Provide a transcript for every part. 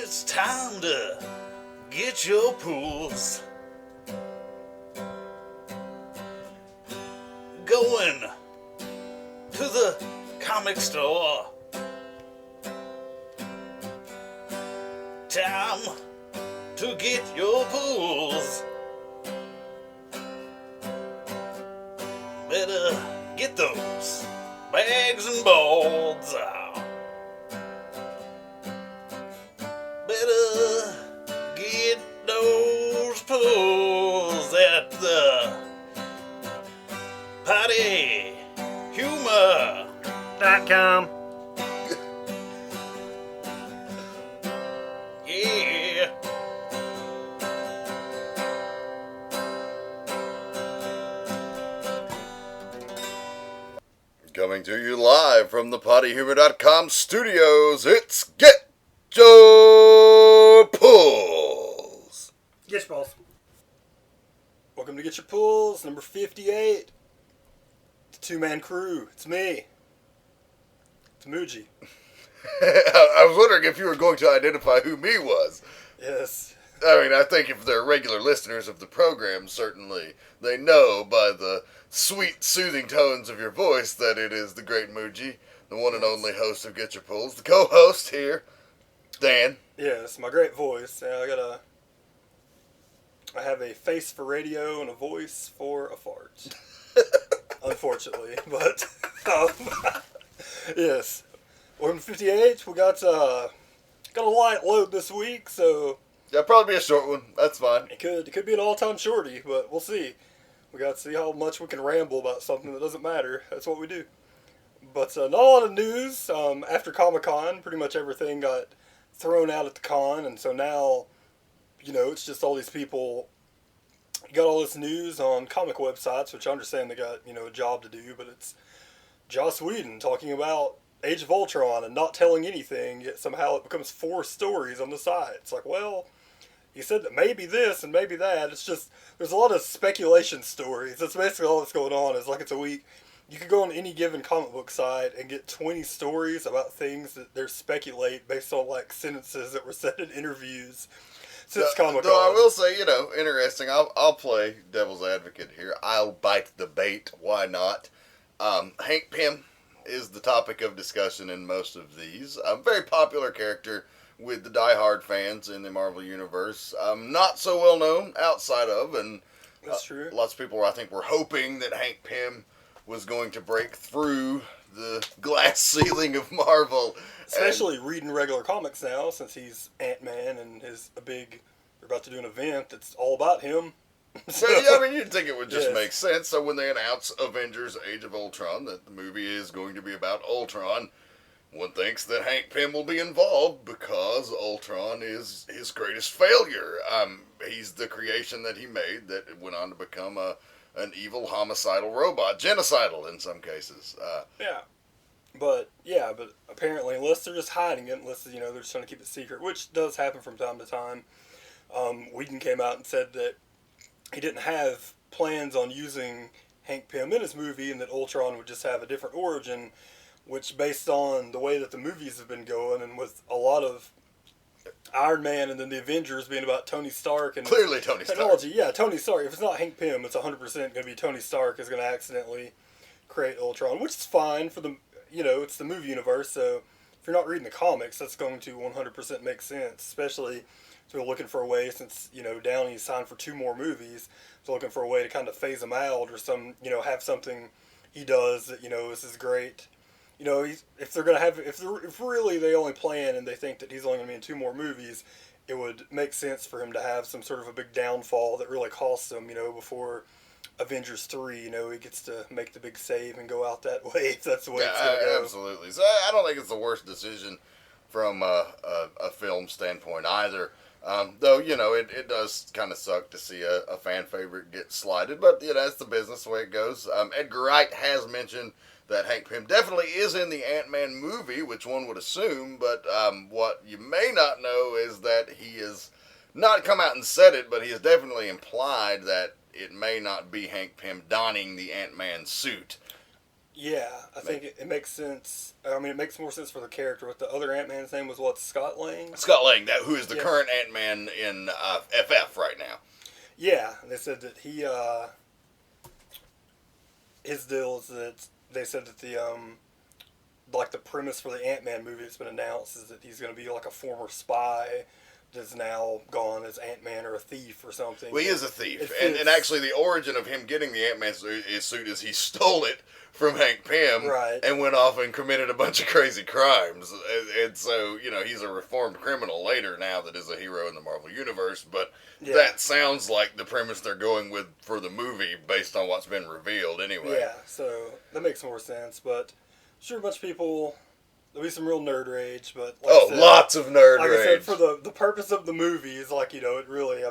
It's time to get your pools going to the comic store. Time to get your pools. Better get those bags and boards out. Better get those pools at the partyhumor.com. Yeah. Coming to you live from the pottyhumor.com studios, it's Getchyapulls. Getchyapulls. Welcome to Getchyapulls, number 58. It's a two-man crew. It's me. It's Muji. I was wondering if you were going to identify who me was. Yes. I mean, I think if they're regular listeners of the program, certainly they know by the sweet, soothing tones of your voice that it is the great Muji, the one and only host of Getchyapulls, the co-host here, Dan. Yes, my great voice. I have a face for radio and a voice for a fart. Unfortunately, but yes. Welcome to 58. We got a light load this week, so That'll probably be a short one. That's fine. it could be an all-time shorty, but we'll see. We got to see how much we can ramble about something that doesn't matter. That's what we do. But not a lot of news. After Comic-Con, pretty much everything got thrown out at the con, and so now, it's just all these people. You got all this news on comic websites, which I understand they got, a job to do, but it's Joss Whedon talking about Age of Ultron and not telling anything, yet somehow it becomes 4 stories on the site. It's like, well, he said that maybe this and maybe that. It's just, there's a lot of speculation stories. That's basically all that's going on. It's like it's a week. You could go on any given comic book site and get 20 stories about things that they speculate based on, sentences that were said in interviews since Comic-Con. Though I will say, interesting. I'll play devil's advocate here. I'll bite the bait. Why not? Hank Pym is the topic of discussion in most of these. A very popular character with the diehard fans in the Marvel Universe. Not so well known outside of, and that's true. Lots of people, I think, were hoping that Hank Pym was going to break through the glass ceiling of Marvel. Especially reading regular comics now, since he's Ant-Man and they're about to do an event that's all about him. So, you'd think it would just make sense. So when they announce Avengers Age of Ultron, that the movie is going to be about Ultron, one thinks that Hank Pym will be involved because Ultron is his greatest failure. He's the creation that he made that went on to become an evil homicidal robot, genocidal in some cases. But apparently, unless they're just hiding it, unless they're just trying to keep it secret, which does happen from time to time, Whedon came out and said that he didn't have plans on using Hank Pym in his movie, and that Ultron would just have a different origin, which, based on the way that the movies have been going, and with a lot of Iron Man and then the Avengers being about Tony Stark and clearly Tony technology. Stark. Yeah, Tony Stark. If it's not Hank Pym, it's 100% going to be Tony Stark is going to accidentally create Ultron, which is fine for the, it's the movie universe, so if you're not reading the comics, that's going to 100% make sense, especially if you're looking for a way, since, Downey signed for 2 more movies, so looking for a way to kind of phase him out, or have something he does that, this is great. If they're going to have, if really they only plan and they think that he's only going to be in 2 more movies, it would make sense for him to have some sort of a big downfall that really costs him, before Avengers 3, he gets to make the big save and go out that way, if that's the way it's going to go. Absolutely. So I don't think it's the worst decision from a film standpoint either. Though, it does kind of suck to see a fan favorite get slighted, but, that's the business, the way it goes. Edgar Wright has mentioned that Hank Pym definitely is in the Ant-Man movie, which one would assume, but what you may not know is that he has not come out and said it, but he has definitely implied that it may not be Hank Pym donning the Ant-Man suit. Yeah, I think it makes sense. I mean, it makes more sense for the character. What the other Ant-Man's name was, what, Scott Lang? Scott Lang, who is the current Ant-Man in FF right now. Yeah, they said that he, his deal is that they said that the premise for the Ant-Man movie that's been announced is that he's going to be like a former spy that's now gone as Ant-Man or a thief or something. Well, he is a thief. And actually the origin of him getting the Ant-Man suit is he stole it from Hank Pym and went off and committed a bunch of crazy crimes. And so, he's a reformed criminal later now that is a hero in the Marvel Universe. But that sounds like the premise they're going with for the movie based on what's been revealed anyway. Yeah, so that makes more sense. But sure, a bunch of people... There'll be some real nerd rage, but... I said, lots of nerd rage. Like I said, for the purpose of the movie, is it really,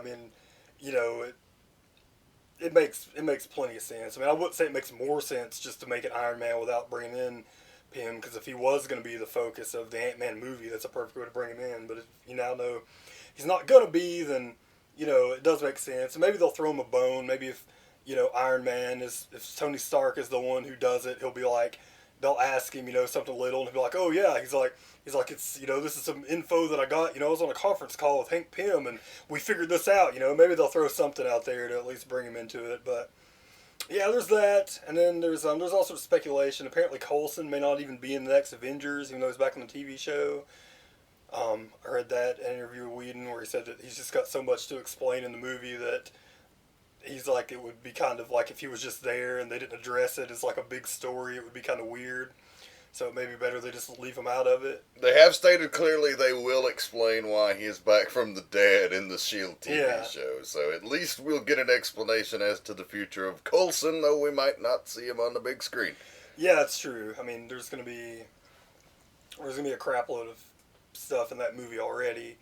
it makes plenty of sense. I mean, I wouldn't say it makes more sense just to make it Iron Man without bringing in Pym, because if he was going to be the focus of the Ant-Man movie, that's a perfect way to bring him in. But if you now know he's not going to be, then, it does make sense. And maybe they'll throw him a bone. Maybe if, Iron Man if Tony Stark is the one who does it, he'll be like... They'll ask him, something little, and he'll be like, "Oh yeah," he's like, "It's, this is some info that I got. I was on a conference call with Hank Pym, and we figured this out. Maybe they'll throw something out there to at least bring him into it." But yeah, there's that, and then there's also speculation. Apparently, Coulson may not even be in the next Avengers, even though he's back on the TV show. I read that in an interview with Whedon where he said that he's just got so much to explain in the movie that. He's like, it would be kind of like if he was just there and they didn't address it as like a big story, it would be kind of weird. So it may be better they just leave him out of it. They have stated clearly they will explain why he is back from the dead in the S.H.I.E.L.D. TV show. So at least we'll get an explanation as to the future of Coulson, though we might not see him on the big screen. Yeah, that's true. I mean, there's going to be a crap load of stuff in that movie already.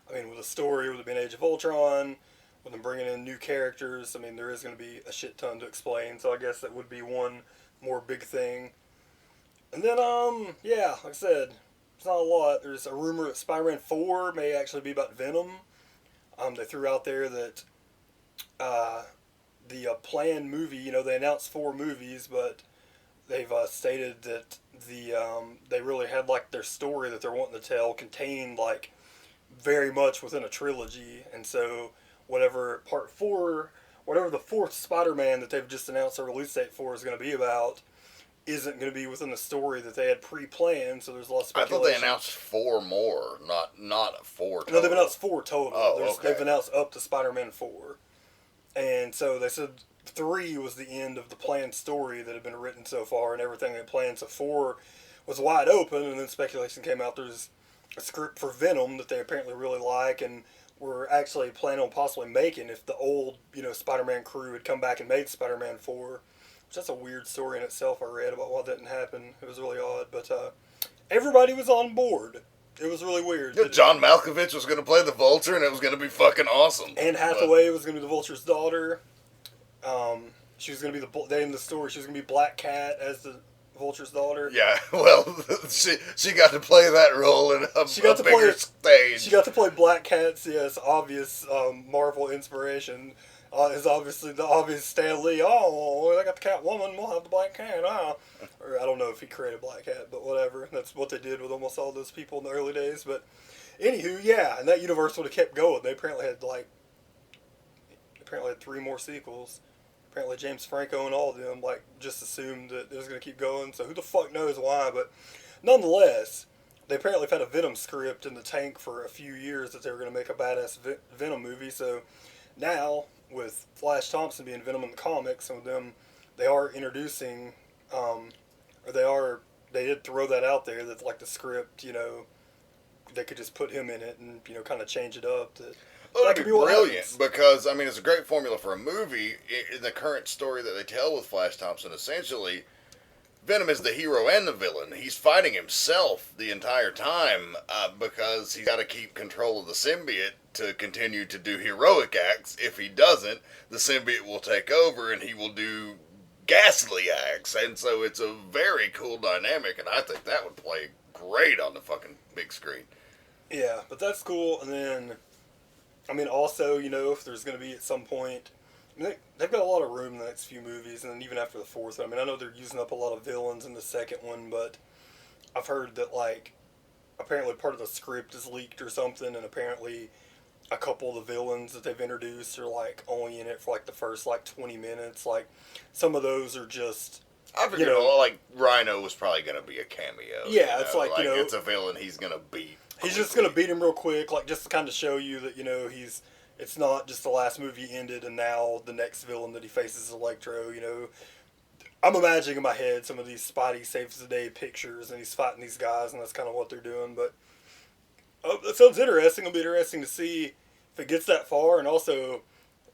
I mean, with the story, with it being Age of Ultron... With them bringing in new characters, I mean, there is going to be a shit ton to explain, so I guess that would be one more big thing. And then, like I said, it's not a lot. There's a rumor that Spider-Man 4 may actually be about Venom. They threw out there that the planned movie, they announced 4 movies, but they've stated that they really had, their story that they're wanting to tell contained, very much within a trilogy, and so... whatever the 4th Spider-Man that they've just announced a release date for is going to be about, isn't going to be within the story that they had pre-planned, so there's a lot of speculation. I thought they announced 4 more, not 4 total. No, they've announced 4 total. Oh, okay. They've announced up to Spider-Man 4. And so they said 3 was the end of the planned story that had been written so far and everything they planned, so 4 was wide open, and then speculation came out there's a script for Venom that they apparently really like, and were actually planning on possibly making if the old, Spider-Man crew had come back and made Spider-Man 4. Which that's a weird story in itself I read about why that didn't happen. It was really odd. But everybody was on board. It was really weird. Yeah, John Malkovich was going to play the Vulture, and it was going to be fucking awesome. Anne Hathaway was going to be the Vulture's daughter. She was going to be they in the story. She was going to be Black Cat as the Vulture's daughter. Yeah, well, she got to play that role in a bigger stage. She got to play Black Cat's, obvious Marvel inspiration. Is obviously the obvious Stan Lee. Oh, I got the Catwoman, we'll have the Black Cat. Or I don't know if he created Black Cat, but whatever. That's what they did with almost all those people in the early days. But anywho, yeah, and that universe would have kept going. They apparently had 3 more sequels. Apparently James Franco and all of them, just assumed that it was going to keep going. So who the fuck knows why, but nonetheless, they apparently have had a Venom script in the tank for a few years that they were going to make a badass Venom movie. So now, with Flash Thompson being Venom in the comics, and with them, they are introducing, they did throw that out there that, the script, they could just put him in it and, kind of change it up to... Well, that'd be brilliant, because, it's a great formula for a movie. In the current story that they tell with Flash Thompson, essentially, Venom is the hero and the villain. He's fighting himself the entire time, because he's got to keep control of the symbiote to continue to do heroic acts. If he doesn't, the symbiote will take over, and he will do ghastly acts. And so it's a very cool dynamic, and I think that would play great on the fucking big screen. Yeah, but that's cool, and then... also, if there's going to be at some point They've got a lot of room in the next few movies, and then even after the fourth one. I mean, I know they're using up a lot of villains in the second one, but I've heard that, like, apparently part of the script is leaked or something, and apparently a couple of the villains that they've introduced are, like, only in it for, like, the first, like, 20 minutes. Like, some of those are just... I figured, like, Rhino was probably going to be a cameo. Yeah, it's like, it's a villain he's going to beat. He's just going to beat him real quick, like, just to kind of show you that, it's not just the last movie ended and now the next villain that he faces is Electro, I'm imagining in my head some of these Spidey Saves the Day pictures, and he's fighting these guys, and that's kind of what they're doing, but it sounds interesting. It'll be interesting to see if it gets that far, and also,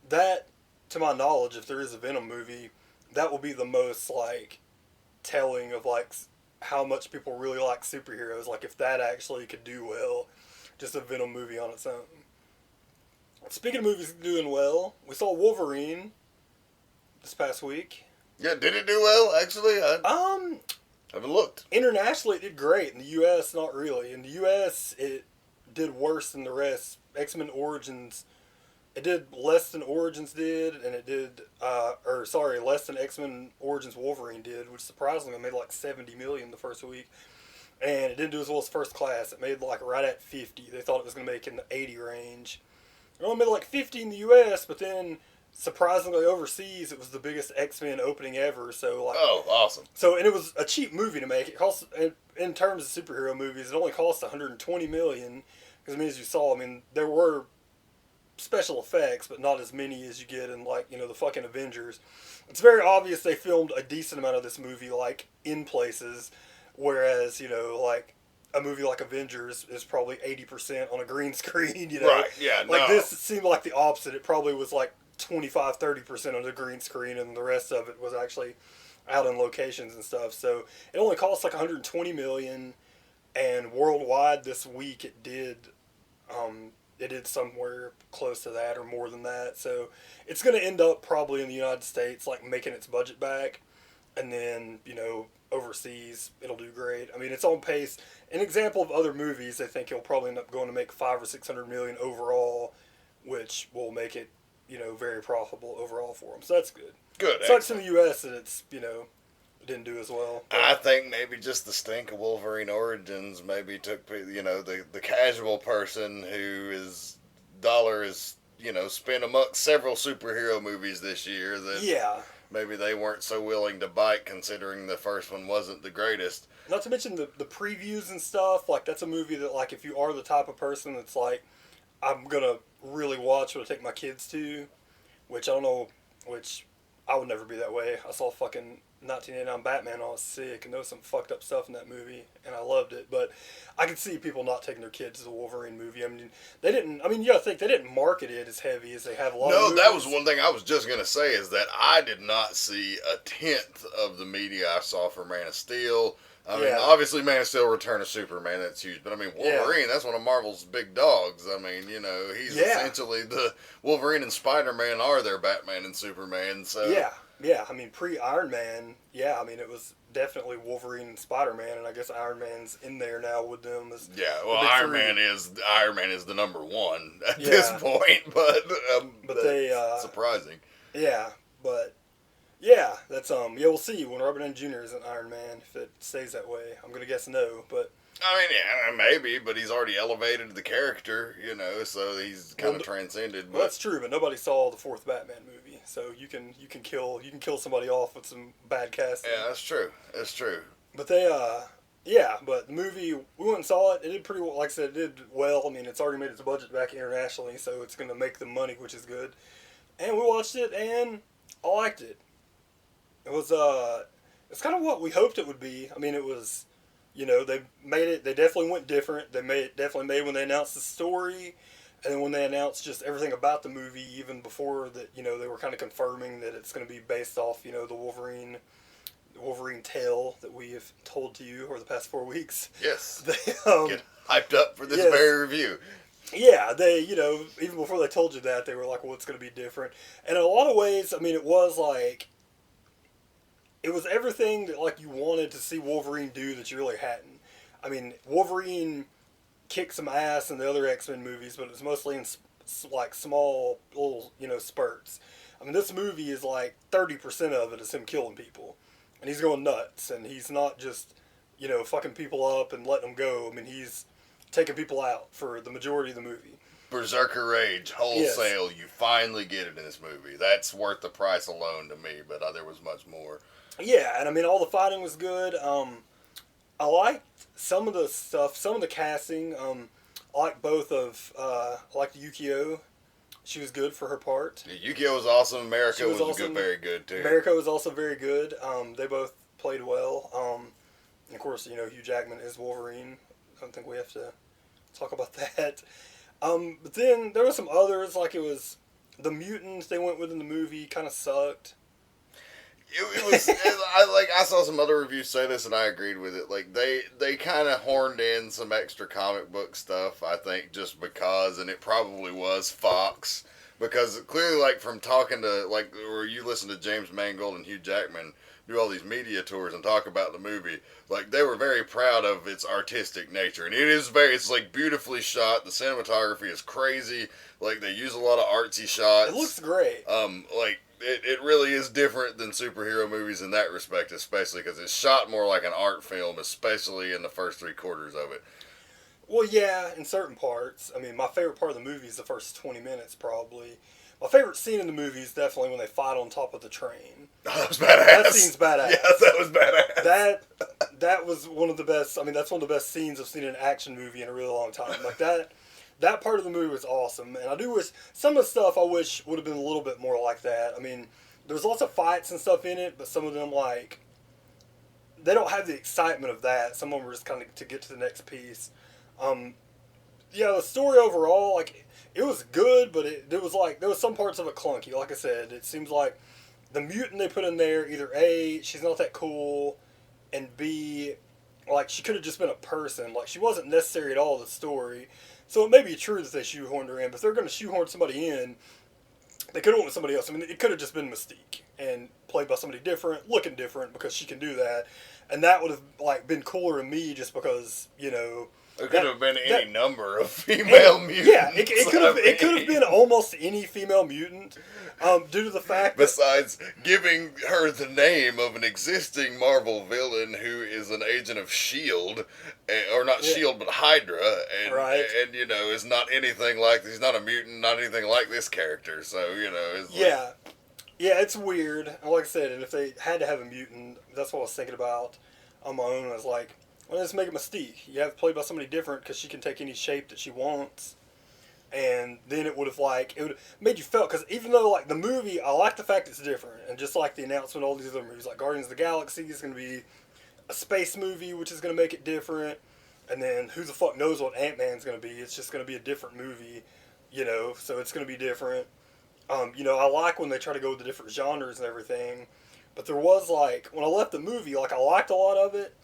that, to my knowledge, if there is a Venom movie, that will be the most, like, telling of, like, how much people really like superheroes, like, if that actually could do well, just a Venom movie on its own. Speaking of movies doing well, we saw Wolverine this past week. Yeah, did it do well, actually? I haven't looked. Internationally, it did great. In the U.S., not really. In the U.S., it did worse than the rest. X-Men Origins, it did less than Origins did, and it did, less than X-Men Origins Wolverine did, which surprisingly made like $70 million the first week. And it didn't do as well as First Class. It made like right at 50. They thought it was going to make in the 80 range. It only made like 50 in the U.S., but then surprisingly overseas, it was the biggest X-Men opening ever. So like, oh, awesome! So, and it was a cheap movie to make. It cost, in terms of superhero movies, it only cost $120 million. Because as you saw, there were special effects, but not as many as you get in like the fucking Avengers. It's very obvious they filmed a decent amount of this movie like in places, whereas like a movie like Avengers is probably 80% on a green screen. Right? Yeah. Like this seemed like the opposite. It probably was like 25-30% on the green screen, and the rest of it was actually out in locations and stuff. So it only cost like $120 million, and worldwide this week it did somewhere close to that or more than that. So it's going to end up probably in the United States like making its budget back, and then overseas it'll do great. It's on pace. An example of other movies, I think it'll probably end up going to make $500 or $600 million overall, which will make it very profitable overall for them. So that's good. Good. Sucks in the U.S. that it's didn't do as well. But I think maybe just the stink of Wolverine Origins maybe took the casual person who is dollar is spent amongst several superhero movies this year that maybe they weren't so willing to bite, considering the first one wasn't the greatest. Not to mention the previews and stuff. Like, that's a movie that, like, if you are the type of person that's like, I'm gonna really watch what I take my kids to, which I don't know, which I would never be that way. I saw fucking 1989 Batman, I was sick, and there was some fucked up stuff in that movie, and I loved it. But I could see people not taking their kids to the Wolverine movie. They didn't. You gotta think they didn't market it as heavy as they have a lot. No, of that was one thing I was just gonna say is that I did not see a tenth of the media I saw for Man of Steel. Obviously, Man of Steel, Return of Superman, that's huge. But Wolverine, that's one of Marvel's big dogs. He's essentially the Wolverine and Spider-Man are their Batman and Superman. So yeah. Pre-Iron Man, it was definitely Wolverine and Spider-Man, and I guess Iron Man's in there now with them. Iron Man is the number one at this point, but they surprising. Yeah, but. Yeah, that's we'll see when Robert Downey Jr. is an Iron Man, if it stays that way. I'm gonna guess no, but maybe, but he's already elevated the character, so he's kind of transcended. But well, that's true, but nobody saw the fourth Batman movie, so you can kill somebody off with some bad casting. Yeah, that's true. But but the movie, we went and saw it. It did pretty well. Like I said, it did well. It's already made its budget back internationally, so it's gonna make the money, which is good. And we watched it, and I liked it. It was, it's kind of what we hoped it would be. It was, they made it, they definitely went different. They definitely made when they announced the story, and then when they announced just everything about the movie, even before that, they were kind of confirming that it's going to be based off, the Wolverine tale that we have told to you over the past 4 weeks. Yes. They, get hyped up for this very review. Yeah, they, even before they told you that, they were like, well, it's going to be different. And in a lot of ways, it was like, it was everything that, like, you wanted to see Wolverine do that you really hadn't. Wolverine kicked some ass in the other X-Men movies, but it was mostly in, like, small little, spurts. I mean, this movie is like 30% of it is him killing people. And he's going nuts. And he's not just, fucking people up and letting them go. I mean, he's taking people out for the majority of the movie. Berserker rage, wholesale. Yes. You finally get it in this movie. That's worth the price alone to me, but there was much more. Yeah, and I mean, all the fighting was good. I liked some of the stuff, some of the casting. I liked both of, I liked Yukio. She was good for her part. Yeah, Yukio was awesome. Mariko was awesome. Very good, too. Mariko was also very good. They both played well. And of course, Hugh Jackman is Wolverine. I don't think we have to talk about that. But then there were some others, like it was the mutants they went with in the movie kind of sucked. It was I saw some other reviews say this and I agreed with it. Like they kind of horned in some extra comic book stuff, I think, just because, and it probably was Fox, because clearly, like, from talking to, like, or you listen to James Mangold and Hugh Jackman do all these media tours and talk about the movie, like, they were very proud of its artistic nature, and it's like beautifully shot. The cinematography is crazy. Like, they use a lot of artsy shots. It looks great. It really is different than superhero movies in that respect, especially because it's shot more like an art film, especially in the first 3/4 of it. Well, yeah, in certain parts. I mean, my favorite part of the movie is the first 20 minutes, probably. My favorite scene in the movie is definitely when they fight on top of the train. Oh, that was badass. That scene's badass. Yes, that was badass. That was one of the best. I mean, that's one of the best scenes I've seen in an action movie in a really long time. Like, that part of the movie was awesome. And I do wish, some of the stuff I wish would have been a little bit more like that. I mean, there's lots of fights and stuff in it, but some of them, like, they don't have the excitement of that. Some of them were just kind of to get to the next piece. Yeah, the story overall, like, it was good, but there was some parts of it clunky. Like I said, it seems like the mutant they put in there, either A, she's not that cool, and B, like, she could have just been a person. Like, she wasn't necessary at all to the story. So it may be true that they shoehorned her in, but if they're going to shoehorn somebody in, they could have went with somebody else. I mean, it could have just been Mystique and played by somebody different, looking different, because she can do that. And that would have, like, been cooler to me just because, It could have been any number of female mutants. Yeah, it could have been almost any female mutant, due to the fact besides giving her the name of an existing Marvel villain who is an agent of S.H.I.E.L.D., or not S.H.I.E.L.D., but Hydra, and right. and is not anything like, he's not a mutant, not anything like this character, so, it's yeah. Yeah, it's weird. Like I said, and if they had to have a mutant, that's what I was thinking about on my own. I was like, well, let's make a Mystique. You have it played by somebody different because she can take any shape that she wants. And then it would have, made you feel, because even though, like, the movie, I like the fact it's different. And just like the announcement of all these other movies, like Guardians of the Galaxy is going to be a space movie, which is going to make it different. And then who the fuck knows what Ant-Man's going to be. It's just going to be a different movie, so it's going to be different. I like when they try to go with the different genres and everything. But there was, when I left the movie, I liked a lot of it.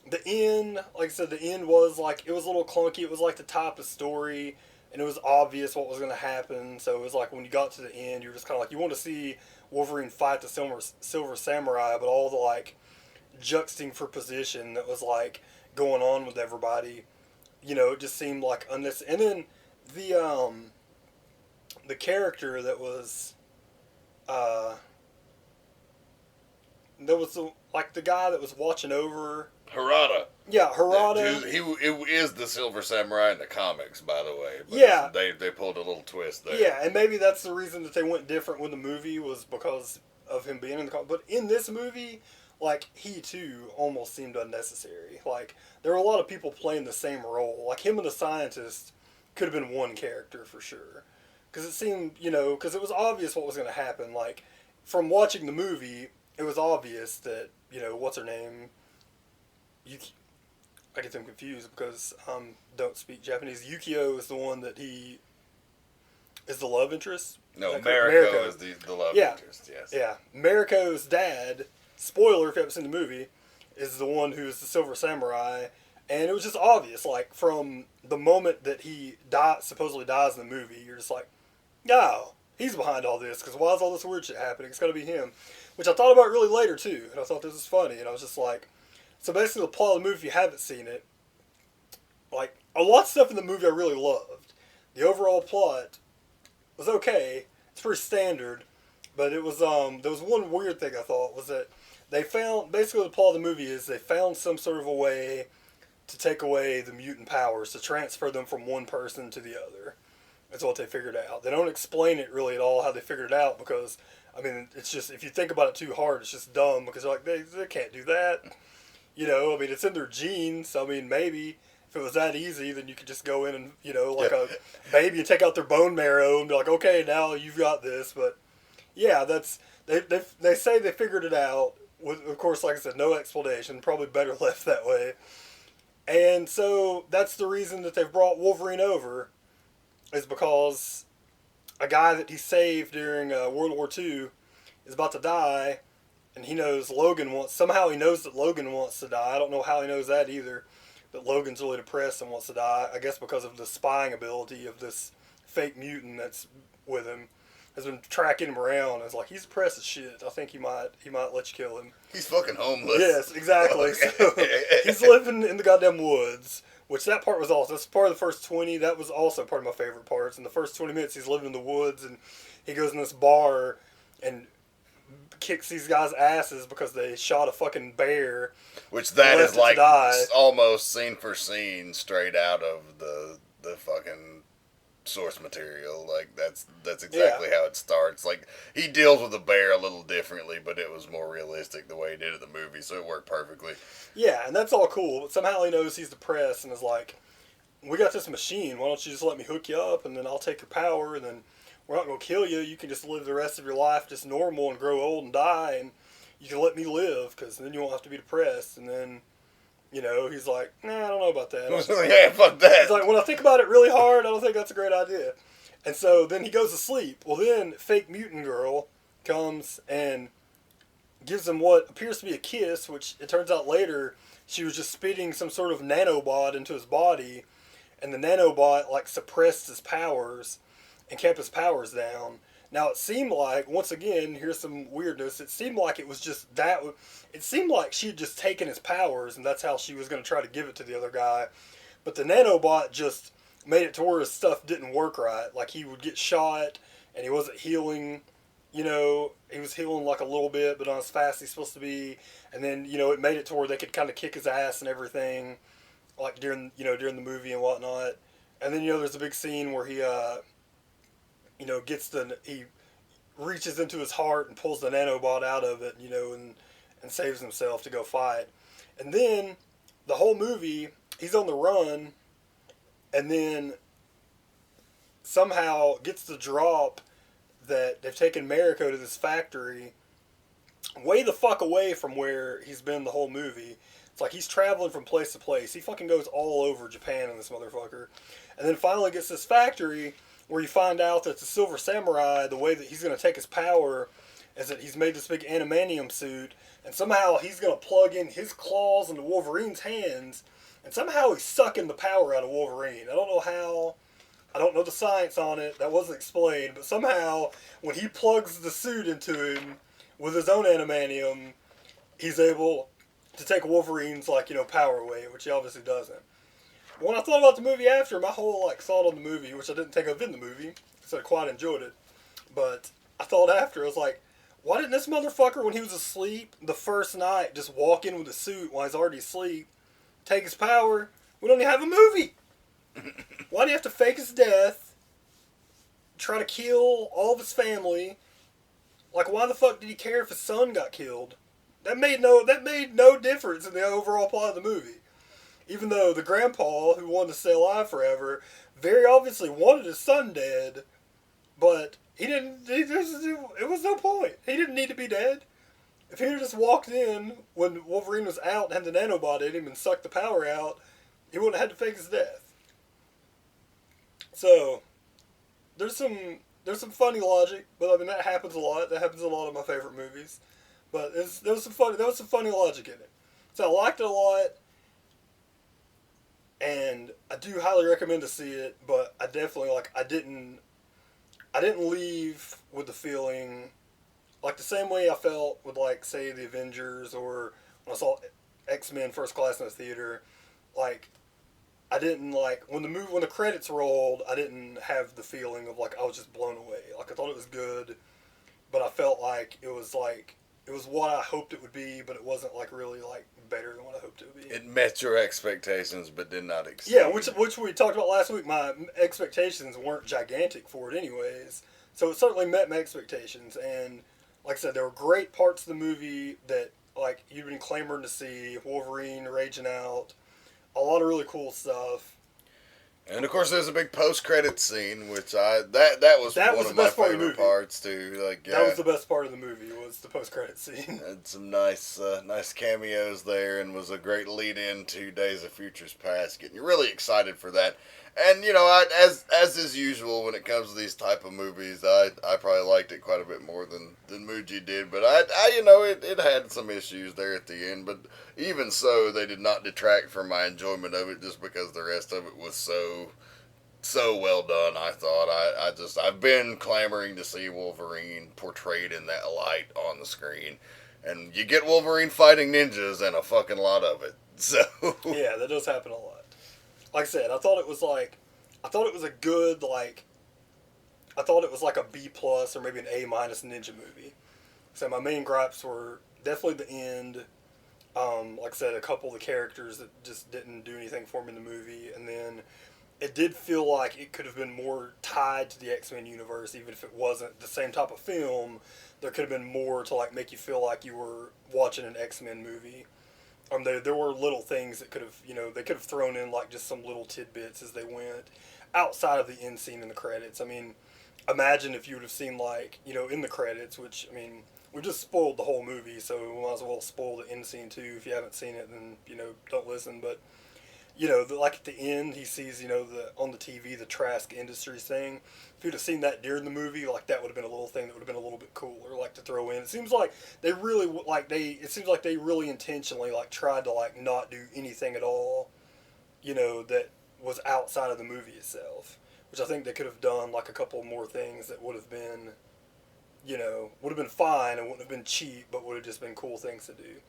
The end, like I said, the end was, it was a little clunky. It was, the type of story, and it was obvious what was going to happen. So it was, when you got to the end, you're just kind of you want to see Wolverine fight the Silver Samurai, but all the, juxting for position that was, going on with everybody, it just seemed like unnecessary. And then the character that was, the guy that was watching over Harada. Yeah, Harada. He is the Silver Samurai in the comics, by the way. But yeah. They pulled a little twist there. Yeah, and maybe that's the reason that they went different with the movie, was because of him being in the comic. But in this movie, he too almost seemed unnecessary. There were a lot of people playing the same role. Him and the scientist could have been one character for sure. Because it seemed, because it was obvious what was going to happen. From watching the movie, it was obvious that, what's her name? I get them confused because don't speak Japanese. Yukio is the one that he is the love interest. No, Mariko is the love interest. Yes. Yeah, Mariko's dad. Spoiler if you haven't seen the movie, is the one who is the Silver Samurai, and it was just obvious. From the moment that he supposedly dies in the movie, you're just no, he's behind all this. Because why is all this weird shit happening? It's got to be him. Which I thought about really later too, and I thought this was funny, and I was just so basically the plot of the movie, if you haven't seen it, a lot of stuff in the movie I really loved. The overall plot was okay. It's pretty standard. But it was there was one weird thing I thought was that they found basically the plot of the movie is they found some sort of a way to take away the mutant powers, to transfer them from one person to the other. That's what they figured out. They don't explain it really at all how they figured it out because, I mean, it's just, if you think about it too hard, it's just dumb because they're like, they can't do that. You know, I mean, it's in their genes. I mean, maybe if it was that easy, then you could just go in and, you know, like a baby and take out their bone marrow and be like, okay, now you've got this. But, yeah, that's, they say they figured it out. With, of course, like I said, no explanation. Probably better left that way. And so that's the reason that they've brought Wolverine over, is because a guy that he saved during World War II is about to die, and he knows somehow he knows that Logan wants to die. I don't know how he knows that either, that Logan's really depressed and wants to die. I guess because of the spying ability of this fake mutant that's with him. Has been tracking him around. It's like, he's depressed as shit. I think he might let you kill him. He's fucking homeless. Yes, exactly. So he's living in the goddamn woods, which that part was awesome. That's part of the first 20. That was also part of my favorite parts. In the first 20 minutes, he's living in the woods, and he goes in this bar and kicks these guys' asses because they shot a fucking bear. Which that is like almost scene for scene straight out of the fucking source material. Like that's exactly how it starts. Like, he deals with the bear a little differently, but it was more realistic the way he did it in the movie, so it worked perfectly. Yeah, and that's all cool, but somehow he knows he's depressed and is like, we got this machine, why don't you just let me hook you up, and then I'll take your power, and then we're not going to kill you, you can just live the rest of your life just normal and grow old and die, and you can let me live, because then you won't have to be depressed. And then, you know, he's like, nah, I don't know about that. Yeah, fuck that. He's like, when I think about it really hard, I don't think that's a great idea. And so then he goes to sleep. Well, then fake mutant girl comes and gives him what appears to be a kiss, which it turns out later she was just spitting some sort of nanobot into his body, and the nanobot like suppressed his powers and kept his powers down. Now it seemed like, once again, here's some weirdness, it seemed like it was just that, it seemed like she had just taken his powers and that's how she was going to try to give it to the other guy. But the nanobot just made it to where his stuff didn't work right. Like, he would get shot and he wasn't healing, you know, he was healing like a little bit, but not as fast as he's supposed to be. And then, you know, it made it to where they could kind of kick his ass and everything, like during the movie and whatnot. And then, you know, there's a big scene where he, you know, he reaches into his heart and pulls the nanobot out of it, you know, and saves himself to go fight. And then the whole movie, he's on the run, and then somehow gets the drop that they've taken Mariko to this factory way the fuck away from where he's been the whole movie. It's like he's traveling from place to place. He fucking goes all over Japan in this motherfucker. And then finally gets this factory where you find out that the Silver Samurai, the way that he's going to take his power is that he's made this big adamantium suit, and somehow he's going to plug in his claws into Wolverine's hands, and somehow he's sucking the power out of Wolverine. I don't know how. I don't know the science on it. That wasn't explained. But somehow, when he plugs the suit into him with his own adamantium, he's able to take Wolverine's, like, you know, power away, which he obviously doesn't. When I thought about the movie after, my whole, like, thought on the movie, which I didn't think of in the movie, so I quite enjoyed it, but I thought after, I was like, why didn't this motherfucker, when he was asleep the first night, just walk in with a suit while he's already asleep, take his power? We don't even have a movie. Why do you have to fake his death, try to kill all of his family? Like, why the fuck did he care if his son got killed? That made no difference in the overall plot of the movie. Even though the grandpa, who wanted to stay alive forever, very obviously wanted his son dead, but it was no point. He didn't need to be dead. If he had just walked in when Wolverine was out and had the nanobot in him and sucked the power out, he wouldn't have had to fake his death. So, there's some funny logic, but I mean, that happens a lot. That happens in a lot of my favorite movies. But there was some funny logic in it. So I liked it a lot, and I do highly recommend to see it, but I definitely, like, I didn't leave with the feeling, like the same way I felt with, like, say, the Avengers, or when I saw X-Men First Class in the theater. Like, I didn't, like, when the credits rolled, I didn't have the feeling of, like, I was just blown away. Like, I thought it was good, but I felt like it was what I hoped it would be, but it wasn't like really like better than what I hoped it would be. It met your expectations, but did not exceed. Yeah, which we talked about last week. My expectations weren't gigantic for it, anyways. So it certainly met my expectations, and like I said, there were great parts of the movie that like you've been clamoring to see. Wolverine raging out, a lot of really cool stuff. And of course, there's a big post-credit scene, which that was one of my favorite parts too. Like that was the best part of the movie, was the post-credit scene. Had some nice cameos there, and was a great lead-in to Days of Futures Past, getting you really excited for that. And you know, as is usual when it comes to these type of movies, I probably liked it quite a bit more than Muji did. But I you know, it had some issues there at the end, but even so, they did not detract from my enjoyment of it just because the rest of it was so well done. I thought I've been clamoring to see Wolverine portrayed in that light on the screen, and you get Wolverine fighting ninjas and a fucking lot of it. So yeah, that does happen a lot. Like I said, I thought it was a good, like, I thought it was like a B+ or maybe an A- ninja movie. So my main gripes were definitely the end. Like I said, a couple of the characters that just didn't do anything for me in the movie. And then it did feel like it could have been more tied to the X-Men universe, even if it wasn't the same type of film. There could have been more to like make you feel like you were watching an X-Men movie. There were little things that could have, you know, they could have thrown in like just some little tidbits as they went outside of the end scene in the credits. I mean, imagine if you would have seen like, you know, in the credits, which, I mean, we just spoiled the whole movie, so we might as well spoil the end scene too. If you haven't seen it, then, you know, don't listen. But, you know, like at the end, he sees, you know, on the TV, the Trask Industries thing. If you'd have seen that during the movie, like that would have been a little thing that would have been a little bit cooler, like to throw in. It seems like they really intentionally like tried to like not do anything at all, you know, that was outside of the movie itself. Which I think they could have done like a couple more things that would have been, you know, would have been fine and wouldn't have been cheap, but would have just been cool things to do.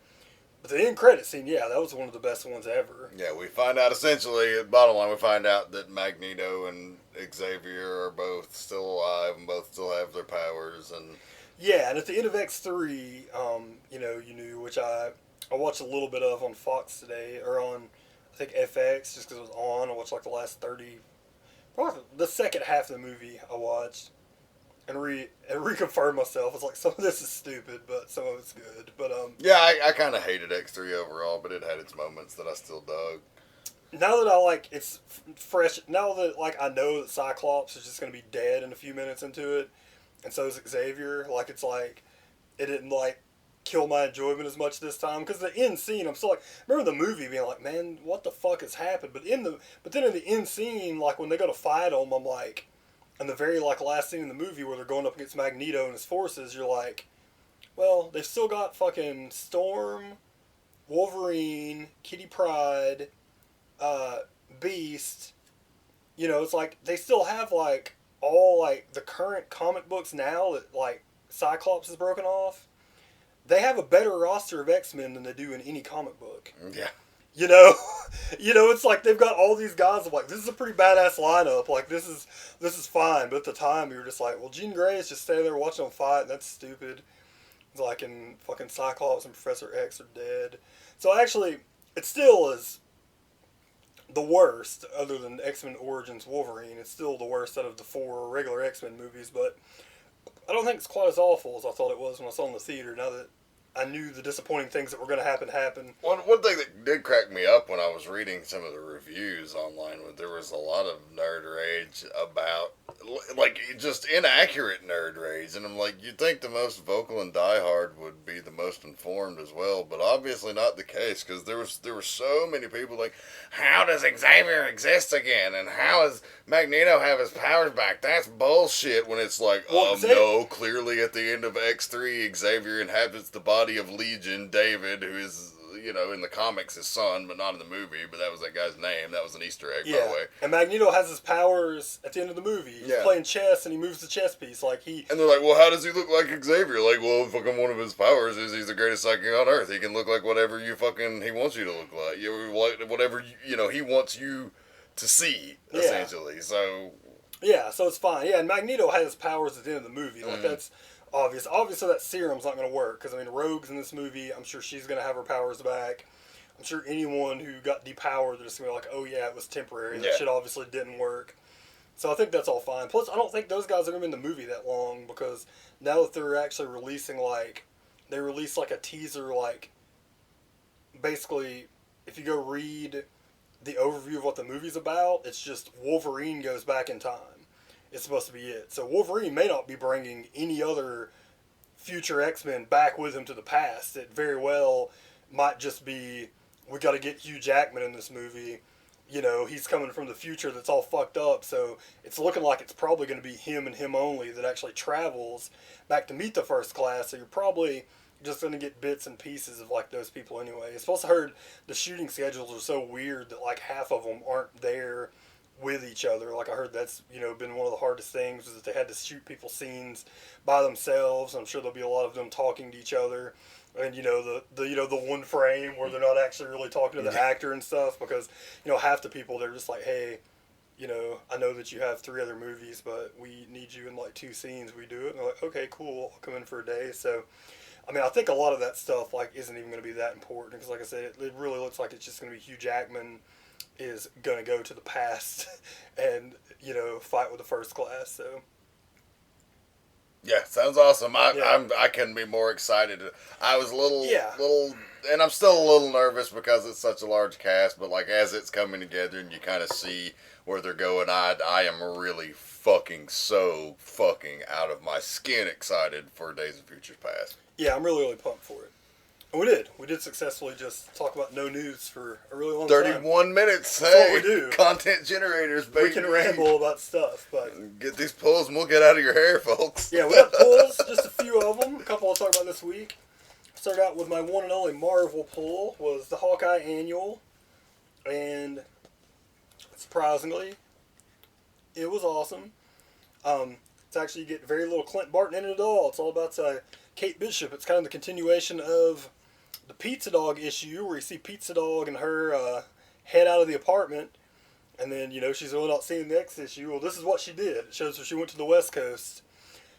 But the end credit scene, yeah, that was one of the best ones ever. Yeah, we find out essentially, bottom line, we find out that Magneto and Xavier are both still alive and both still have their powers. And yeah, and at the end of X3, you know, you knew, which I watched a little bit of on Fox today, or on, I think, FX, just because it was on. I watched like the last 30, probably the second half of the movie I watched. And reconfirmed myself. It's like, some of this is stupid, but some of it's good. But yeah, I kind of hated X3 overall, but it had its moments that I still dug. Now that I like it's fresh, now that like I know that Cyclops is just gonna be dead in a few minutes into it, and so is Xavier. Like it's like it didn't like kill my enjoyment as much this time, because the end scene, I'm still like, remember the movie being like, man, what the fuck has happened? But then in the end scene, like when they go to fight him, I'm like. And the very like last scene in the movie where they're going up against Magneto and his forces, you're like, well, they've still got fucking Storm, Wolverine, Kitty Pryde, Beast. You know, it's like they still have like all like the current comic books now that like Cyclops is broken off. They have a better roster of X-Men than they do in any comic book. Yeah. You know, it's like they've got all these guys. I'm like, this is a pretty badass lineup. Like this is fine. But at the time, you were just like, well, Jean Grey is just standing there watching them fight, and that's stupid. It's like, and fucking Cyclops and Professor X are dead. So actually, it still is the worst, other than X-Men Origins Wolverine. It's still the worst out of the 4 regular X-Men movies. But I don't think it's quite as awful as I thought it was when I saw it in the theater. Now that I knew the disappointing things that were going to happen. One thing that did crack me up when I was reading some of the reviews online, there was a lot of nerd rage about, like, just inaccurate nerd rage. And I'm like, you'd think the most vocal and diehard would be the most informed as well, but obviously not the case, because there were so many people like, how does Xavier exist again? And how does Magneto have his powers back? That's bullshit. When it's like, well, no, clearly at the end of X3, Xavier inhabits the body of Legion, David, who is, you know, in the comics his son, but not in the movie, but that was that guy's name. That was an Easter egg, by the way. And Magneto has his powers at the end of the movie. He's playing chess, and he moves the chess piece. Like And they're like, well, how does he look like Xavier? Like, well, fucking one of his powers is he's the greatest psychic on Earth. He can look like whatever he wants you to look like. Whatever, you know, he wants you to see, essentially. So... yeah, so it's fine. Yeah, and Magneto has his powers at the end of the movie. Like, that's... Obviously that serum's not going to work, because, I mean, Rogue's in this movie. I'm sure she's going to have her powers back. I'm sure anyone who got depowered, they're just going to be like, oh, yeah, it was temporary. That shit obviously didn't work. So I think that's all fine. Plus, I don't think those guys are going to be in the movie that long, because now that they're actually releasing, like, they released, like, a teaser, like, basically, if you go read the overview of what the movie's about, it's just Wolverine goes back in time. It's supposed to be it. So Wolverine may not be bringing any other future X-Men back with him to the past. It very well might just be, we got to get Hugh Jackman in this movie. You know, he's coming from the future that's all fucked up, so it's looking like it's probably going to be him and him only that actually travels back to meet the First Class, so you're probably just going to get bits and pieces of, like, those people anyway. It's supposed to heard the shooting schedules are so weird that, like, half of them aren't there with each other. Like, I heard that's, you know, been one of the hardest things, is that they had to shoot people's scenes by themselves. I'm sure there'll be a lot of them talking to each other. And, you know, the one frame where they're not actually really talking to the actor and stuff, because, you know, half the people, they're just like, hey, you know, I know that you have 3 other movies, but we need you in, like, 2 scenes. We do it. And they're like, okay, cool. I'll come in for a day. So, I mean, I think a lot of that stuff, like, isn't even going to be that important, because, like I said, it really looks like it's just going to be Hugh Jackman is going to go to the past and, you know, fight with the First Class. So yeah, sounds awesome. I couldn't be more excited. I was a little, and I'm still a little nervous because it's such a large cast. But, like, as it's coming together and you kind of see where they're going, I am really fucking out of my skin excited for Days of Future Past. Yeah, I'm really pumped for it. And we did successfully just talk about no news for a really long time. 31 minutes. That's hey, what we do. Content generators, baby. We can ramble about stuff, but get these pulls and we'll get out of your hair, folks. Yeah, we got pulls, just a few of them. A couple I'll talk about this week. Start out with my one and only Marvel pull, was the Hawkeye Annual, and surprisingly, it was awesome. It's actually, you get very little Clint Barton in it at all. It's all about Kate Bishop. It's kind of the continuation of the Pizza Dog issue, where you see Pizza Dog and her head out of the apartment, and then, you know, she's really not seeing the next issue. Well, this is what she did. It shows her she went to the West Coast,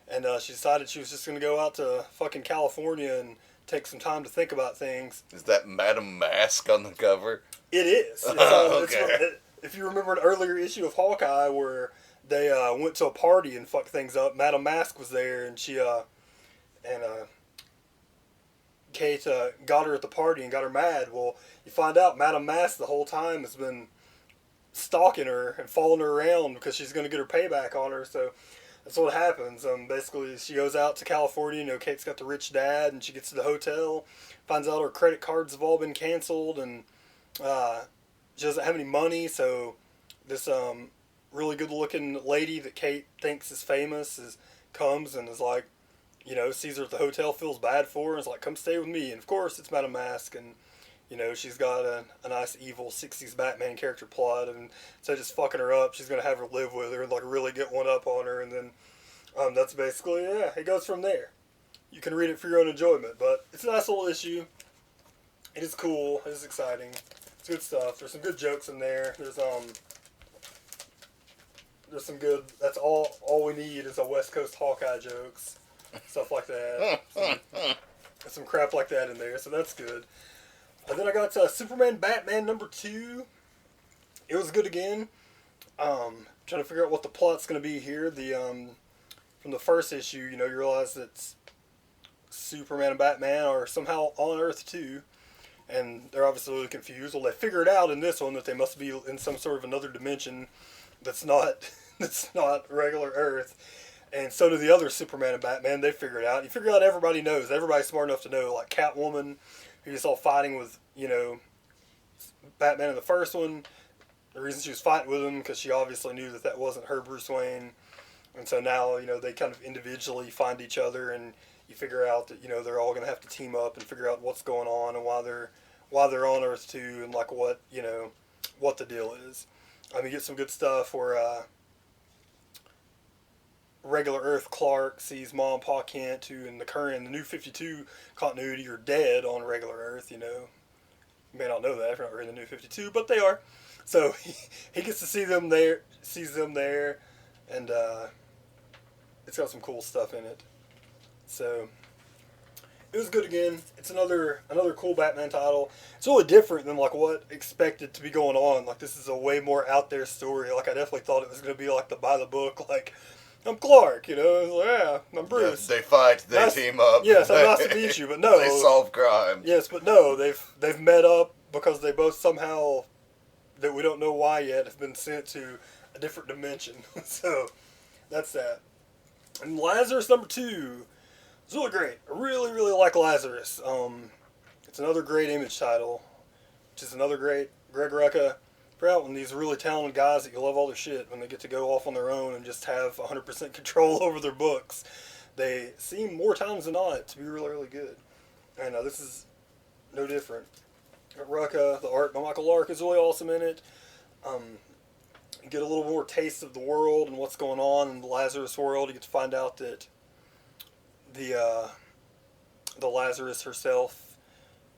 and she decided she was just going to go out to fucking California and take some time to think about things. Is that Madame Mask on the cover? It is. Okay. If you remember an earlier issue of Hawkeye where they went to a party and fucked things up, Madame Mask was there, and she Kate got her at the party and got her mad. Well, you find out Madame Mask the whole time has been stalking her and following her around because she's going to get her payback on her. So that's what happens. Basically, she goes out to California. You know, Kate's got the rich dad, and she gets to the hotel, finds out her credit cards have all been canceled, and she doesn't have any money. So this really good-looking lady that Kate thinks is famous comes and is like, you know, sees her at the hotel, feels bad for her, and is like, come stay with me. And of course, it's Madame Mask, and, you know, she's got a nice evil 60s Batman character plot, and so just fucking her up, she's going to have her live with her and, like, really get one up on her, and then that's basically, yeah, it goes from there. You can read it for your own enjoyment, but it's a nice little issue. It is cool. It is exciting. It's good stuff. There's some good jokes in there. There's some good, that's all we need is a West Coast Hawkeye jokes. Stuff like that. Some crap like that in there, so that's good. And then I got Superman Batman #2. It was good again. Trying to figure out what the plot's going to be here. From the first issue, you know, you realize that Superman and Batman are somehow on Earth too, and they're obviously really confused. Well, they figure it out in this one that they must be in some sort of another dimension that's not regular Earth. And so do the other Superman and Batman. They figure it out. You figure out everybody knows. Everybody's smart enough to know. Like Catwoman, who's all fighting with, you know, Batman in the first one. The reason she was fighting with him because she obviously knew that wasn't her Bruce Wayne. And so now, you know, they kind of individually find each other, and you figure out that, you know, they're all going to have to team up and figure out what's going on and why they're on Earth too, and like what, you know, what the deal is. I mean, you get some good stuff where regular Earth Clark sees Mom and Pa Kent, who in the New 52 continuity are dead on regular Earth, you know. You may not know that if you're not reading the New 52, but they are. So he gets to see them there, sees them there, and it's got some cool stuff in it. So it was good again. It's another cool Batman title. It's really different than like what expected to be going on. Like this is a way more out there story. Like I definitely thought it was gonna be like the by the book. Like I'm Clark, you know. Like, yeah, I'm Bruce. They fight. They team up. Yes, nice to meet you. But no, they solve crime. Yes, but no, they've met up because they both somehow, that we don't know why yet, have been sent to a different dimension. So that's that. And Lazarus #2. It's really great. I really, really like Lazarus. It's another great Image title, which is another great Greg Rucka. Proud when these really talented guys that you love all their shit, when they get to go off on their own and just have 100% control over their books, they seem more times than not to be really, really good. And this is no different. Rucka, the art by Michael Lark is really awesome in it. You get a little more taste of the world and what's going on in the Lazarus world. You get to find out that the Lazarus herself,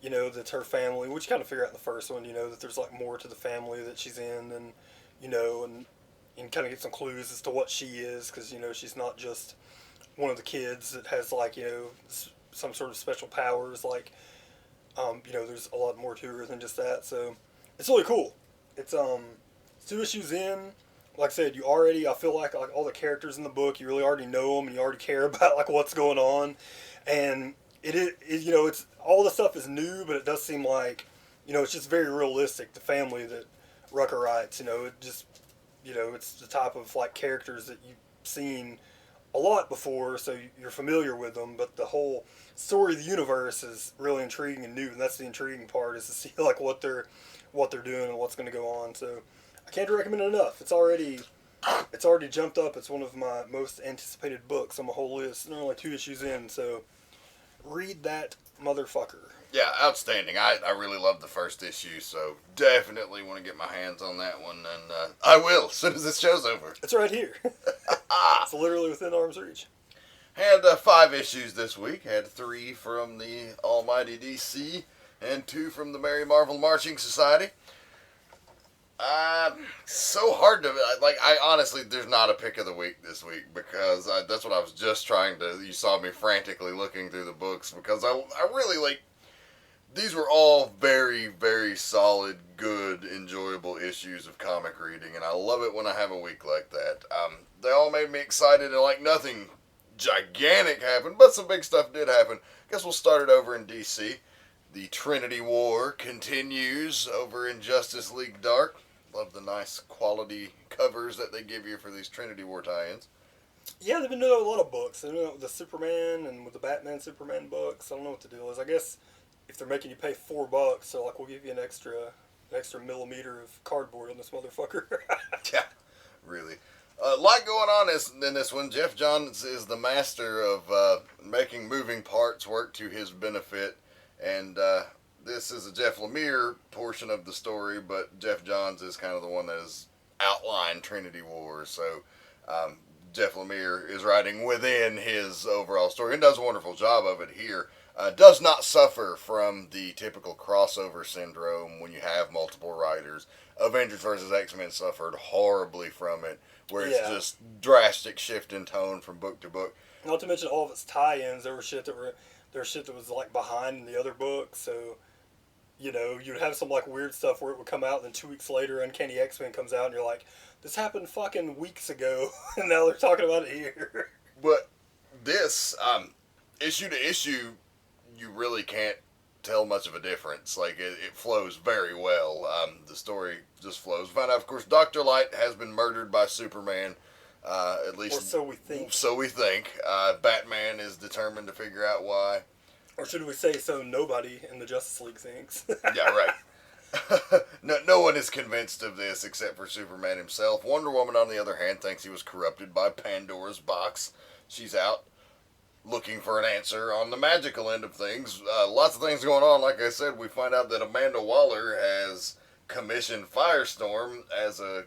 you know, that's her family, which you kind of figure out in the first one, you know, that there's like more to the family that she's in, and you know, and kind of get some clues as to what she is, because you know she's not just one of the kids that has like, you know, some sort of special powers. Like, you know, there's a lot more to her than just that. So it's really cool. It's 2 issues in. Like I said, I feel like all the characters in the book, you really already know them and you already care about like what's going on. And it you know, it's all the stuff is new, but it does seem like, you know, it's just very realistic. The family that Rucker writes, you know, it just, you know, it's the type of like characters that you've seen a lot before, so you're familiar with them. But the whole story of the universe is really intriguing and new, and that's the intriguing part, is to see like what they're doing and what's going to go on. So I can't recommend it enough. It's already jumped up. It's one of my most anticipated books on my whole list. They're only 2 issues in, so read that motherfucker. Yeah, outstanding. I really love the first issue, so definitely want to get my hands on that one, and I will as soon as this show's over. It's right here. It's literally within arm's reach. Had 5 issues this week. Had 3 from the almighty DC and 2 from the Merry Marvel Marching Society. So hard to, like, I honestly, there's not a pick of the week this week, because that's what I was just trying to, you saw me frantically looking through the books, because I really, like, these were all very, very solid, good, enjoyable issues of comic reading, and I love it when I have a week like that. They all made me excited, and, like, nothing gigantic happened, but some big stuff did happen. Guess we'll start it over in DC. The Trinity War continues over in Justice League Dark. Love the nice quality covers that they give you for these Trinity War tie-ins. Yeah, they've been doing a lot of books. They've been doing it with the Superman and with the Batman Superman books. I don't know what the deal is. I guess if they're making you pay $4, so like we'll give you an extra millimeter of cardboard on this motherfucker. Yeah, really. A lot going on in this one. Jeff Johns is the master of making moving parts work to his benefit, and this is a Jeff Lemire portion of the story, but Jeff Johns is kind of the one that has outlined Trinity War, so Jeff Lemire is writing within his overall story and does a wonderful job of it here. Does not suffer from the typical crossover syndrome when you have multiple writers. Avengers vs. X-Men suffered horribly from it, where it's just drastic shift in tone from book to book. Not to mention all of its tie-ins. There was shit that was like behind in the other books, so you know, you'd have some like weird stuff where it would come out, and then 2 weeks later Uncanny X-Men comes out and you're like, this happened fucking weeks ago and now they're talking about it here. But this issue to issue, you really can't tell much of a difference. Like, it flows very well. The story just flows. Find out, of course, Dr. Light has been murdered by Superman. At least, or so we think. So we think. Batman is determined to figure out why. Or should we say, so nobody in the Justice League thinks. Yeah, right. No one is convinced of this except for Superman himself. Wonder Woman, on the other hand, thinks he was corrupted by Pandora's box. She's out looking for an answer on the magical end of things. Lots of things going on. Like I said, we find out that Amanda Waller has commissioned Firestorm as a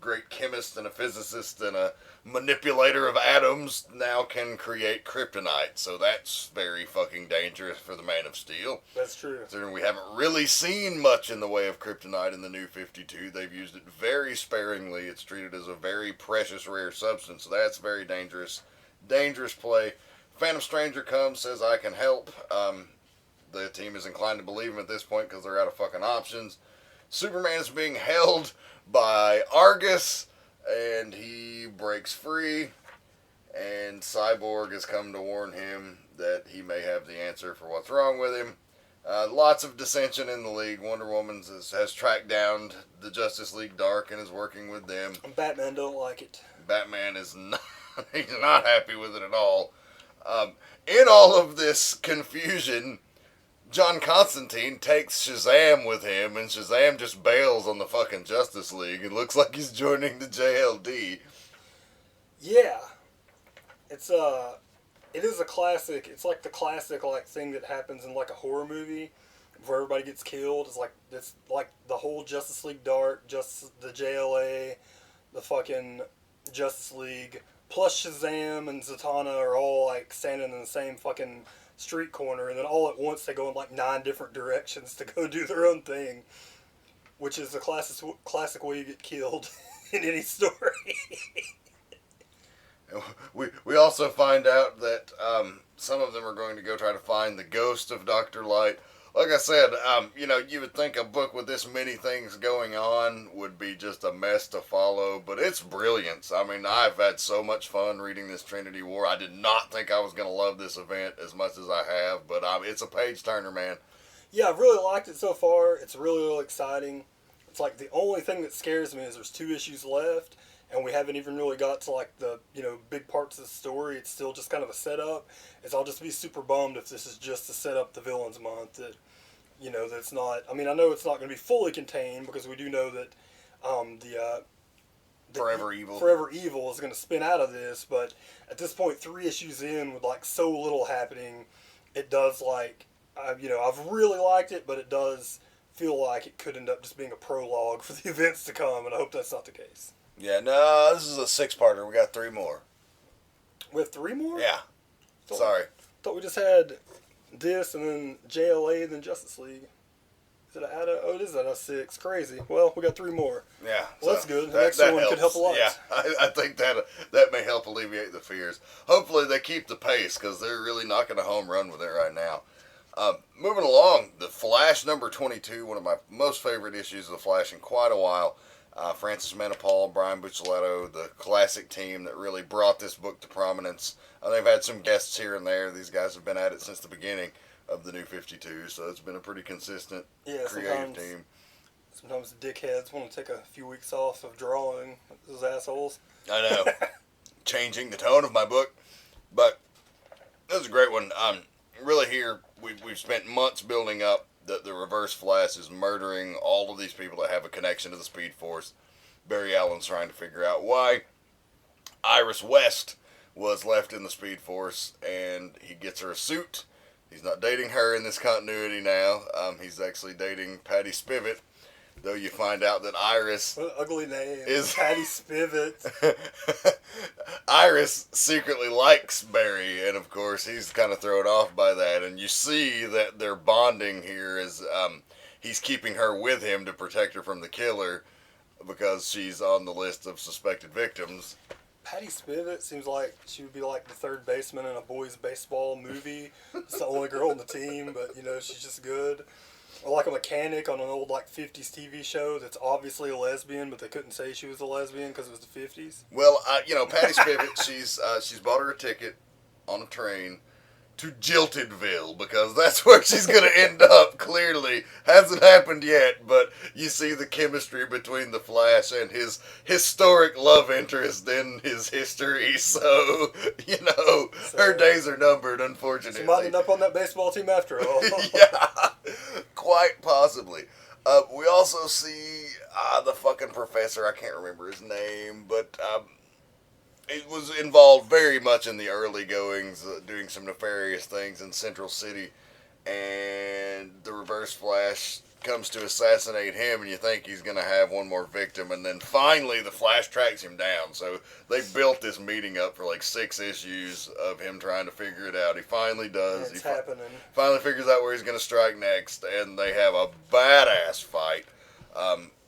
great chemist and a physicist and a manipulator of atoms, now can create kryptonite. So that's very fucking dangerous for the Man of Steel. That's true. Considering we haven't really seen much in the way of kryptonite in the New 52. They've used it very sparingly. It's treated as a very precious rare substance. So that's very dangerous. Dangerous play. Phantom Stranger comes, says I can help. The team is inclined to believe him at this point because they're out of fucking options. Superman is being held by Argus, and he breaks free. And Cyborg has come to warn him that he may have the answer for what's wrong with him. Lots of dissension in the League. Wonder Woman has tracked down the Justice League Dark and is working with them. Batman don't like it. Batman is not, he's not happy with it at all. In all of this confusion, John Constantine takes Shazam with him, and Shazam just bails on the fucking Justice League. It looks like he's joining the JLD. Yeah. It is a classic. It's like the classic thing that happens in like a horror movie where everybody gets killed. It's like the whole Justice League Dark, just the JLA, the fucking Justice League, plus Shazam and Zatanna are all like standing in the same fucking street corner, and then all at once they go in like 9 different directions to go do their own thing, which is the classic way you get killed in any story. We also find out that some of them are going to go try to find the ghost of Dr. Light. Like I said, you would think a book with this many things going on would be just a mess to follow, but it's brilliance. I mean, I've had so much fun reading this Trinity War. I did not think I was going to love this event as much as I have, but it's a page-turner, man. Yeah, I've really liked it so far. It's really, really exciting. It's like the only thing that scares me is there's 2 issues left, and we haven't even really got to like the big parts of the story. It's still just kind of a setup. I'll just be super bummed if this is just to set up the Villains Month. That's not. I mean, I know it's not going to be fully contained because we do know that Forever Evil is going to spin out of this. But at this point, 3 issues in with like so little happening, it does I've really liked it, but it does feel like it could end up just being a prologue for the events to come, and I hope that's not the case. Yeah, no, this is a 6-parter. We got 3 more. We have 3 more? Yeah. Sorry. Thought we just had this and then JLA and then Justice League. Is it it is out of 6. Crazy. Well, we got 3 more. Yeah. Well, that's good. The next one helps. could help a lot. Yeah, I think that may help alleviate the fears. Hopefully they keep the pace because they're really knocking a home run with it right now. Moving along, The Flash number 22, one of my most favorite issues of The Flash in quite a while. Francis Manapul, Brian Buccellato, the classic team that really brought this book to prominence. They've had some guests here and there. These guys have been at it since the beginning of the New 52, so it's been a pretty consistent creative team. Sometimes the dickheads want to take a few weeks off of drawing, those assholes. I know. Changing the tone of my book. But this is a great one. Really here, we've spent months building up that the Reverse Flash is murdering all of these people that have a connection to the Speed Force. Barry Allen's trying to figure out why. Iris West was left in the Speed Force, and he gets her a suit. He's not dating her in this continuity now. He's actually dating Patty Spivot, though you find out that Iris... What an ugly name. Is Patty Spivot. Iris secretly likes Barry, and of course he's kind of thrown off by that. And you see that they're bonding here as he's keeping her with him to protect her from the killer because she's on the list of suspected victims. Patty Spivot seems like she would be like the third baseman in a boys' baseball movie. It's the only girl on the team, but she's just good. Or like a mechanic on an old 50s TV show that's obviously a lesbian, but they couldn't say she was a lesbian because it was the 50s. Well, Patty Spivot, she's bought her a ticket on a train to Jiltedville because that's where she's going to end up, clearly. Hasn't happened yet, but you see the chemistry between the Flash and his historic love interest in his history, so, her days are numbered, unfortunately. She might end up on that baseball team after all. Yeah, quite possibly. We also see the fucking professor, I can't remember his name, but... it was involved very much in the early goings, doing some nefarious things in Central City, and the Reverse Flash comes to assassinate him, and you think he's going to have one more victim, and then finally the Flash tracks him down. So they built this meeting up for 6 issues of him trying to figure it out. He finally does. It's happening. Finally figures out where he's going to strike next, and they have a badass fight.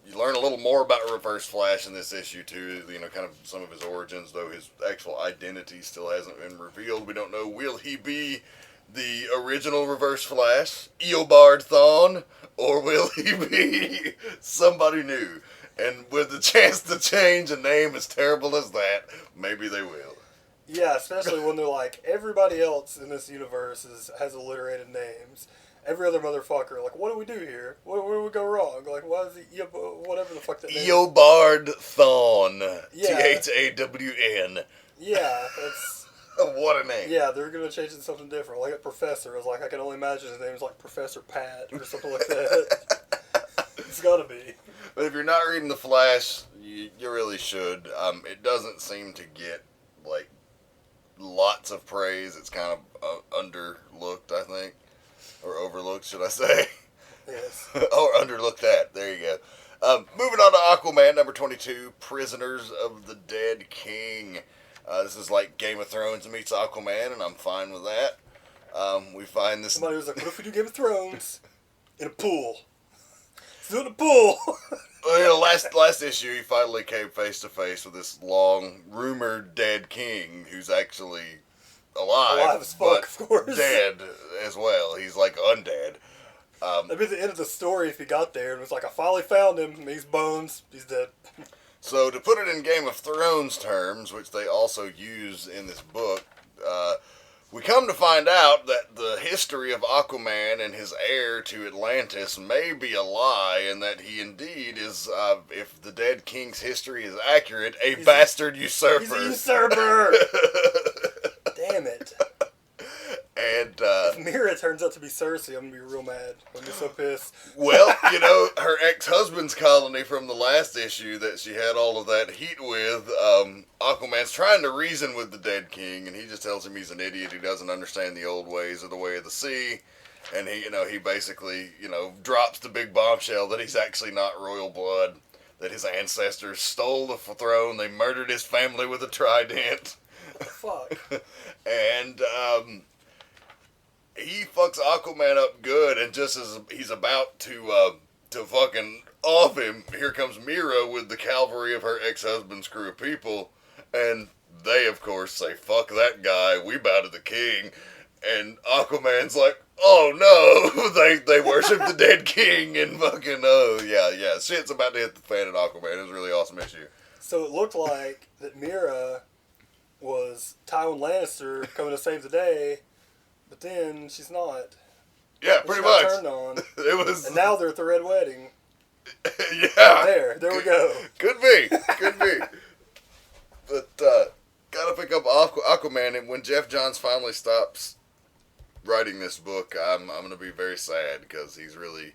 you learn a little more about Reverse Flash in this issue too. You know, kind of some of his origins, though his actual identity still hasn't been revealed. We don't know, will he be the original Reverse Flash, Eobard Thawne, or will he be somebody new? And with the chance to change a name as terrible as that, maybe they will. Yeah, especially when they're like, everybody else in this universe has alliterated names. Every other motherfucker, like, what do we do here? Where do we go wrong? Like, why is he, whatever the fuck that name is. Eobard Thawne. Yeah. Thawne. Yeah, that's... What a name. Yeah, they're going to change it to something different. Like a professor. I was like, I can only imagine his name is like Professor Pat or something like that. It's got to be. But if you're not reading The Flash, you really should. It doesn't seem to get, like, lots of praise. It's kind of underlooked, I think. Or overlooked, should I say? Yes. Or underlooked at. There you go. Moving on to Aquaman, number 22, Prisoners of the Dead King. This is like Game of Thrones meets Aquaman, and I'm fine with that. We find this... Somebody was like, what if we do Game of Thrones in a pool? Let's do it in a pool! Well, you know, last issue, he finally came face to face with this long, rumored dead king who's actually alive As fuck, of course. dead as well. He's like undead. That'd be the end of the story if he got there and was like, I finally found him. He's bones. He's dead. So to put it in Game of Thrones terms, which they also use in this book, we come to find out that the history of Aquaman and his heir to Atlantis may be a lie, and that he indeed is, if the dead king's history is accurate, he's bastard usurper. He's a usurper! Damn it. And, if Mira turns out to be Cersei, I'm going to be real mad. I'm going to be so pissed. Well, you know, her ex-husband's colony from the last issue that she had all of that heat with, Aquaman's trying to reason with the dead king, and he just tells him he's an idiot who doesn't understand the old ways of the way of the sea. And he basically, drops the big bombshell that he's actually not royal blood, that his ancestors stole the throne, they murdered his family with a trident. Fuck. And, he fucks Aquaman up good, and just as he's about to fucking off him, here comes Mira with the cavalry of her ex-husband's crew of people, and they, of course, say, fuck that guy, we bow to the king, and Aquaman's like, oh no, they worship the dead king, and fucking, yeah, shit's about to hit the fan at Aquaman. It was a really awesome issue. So it looked like that Mira was Tywin Lannister coming to save the day, but then she's not. Yeah, pretty much. Turned on. It was. And now they're at the Red Wedding. Yeah. There we go. Could be. But, gotta pick up Aquaman, and when Jeff Johns finally stops writing this book, I'm gonna be very sad, because he's really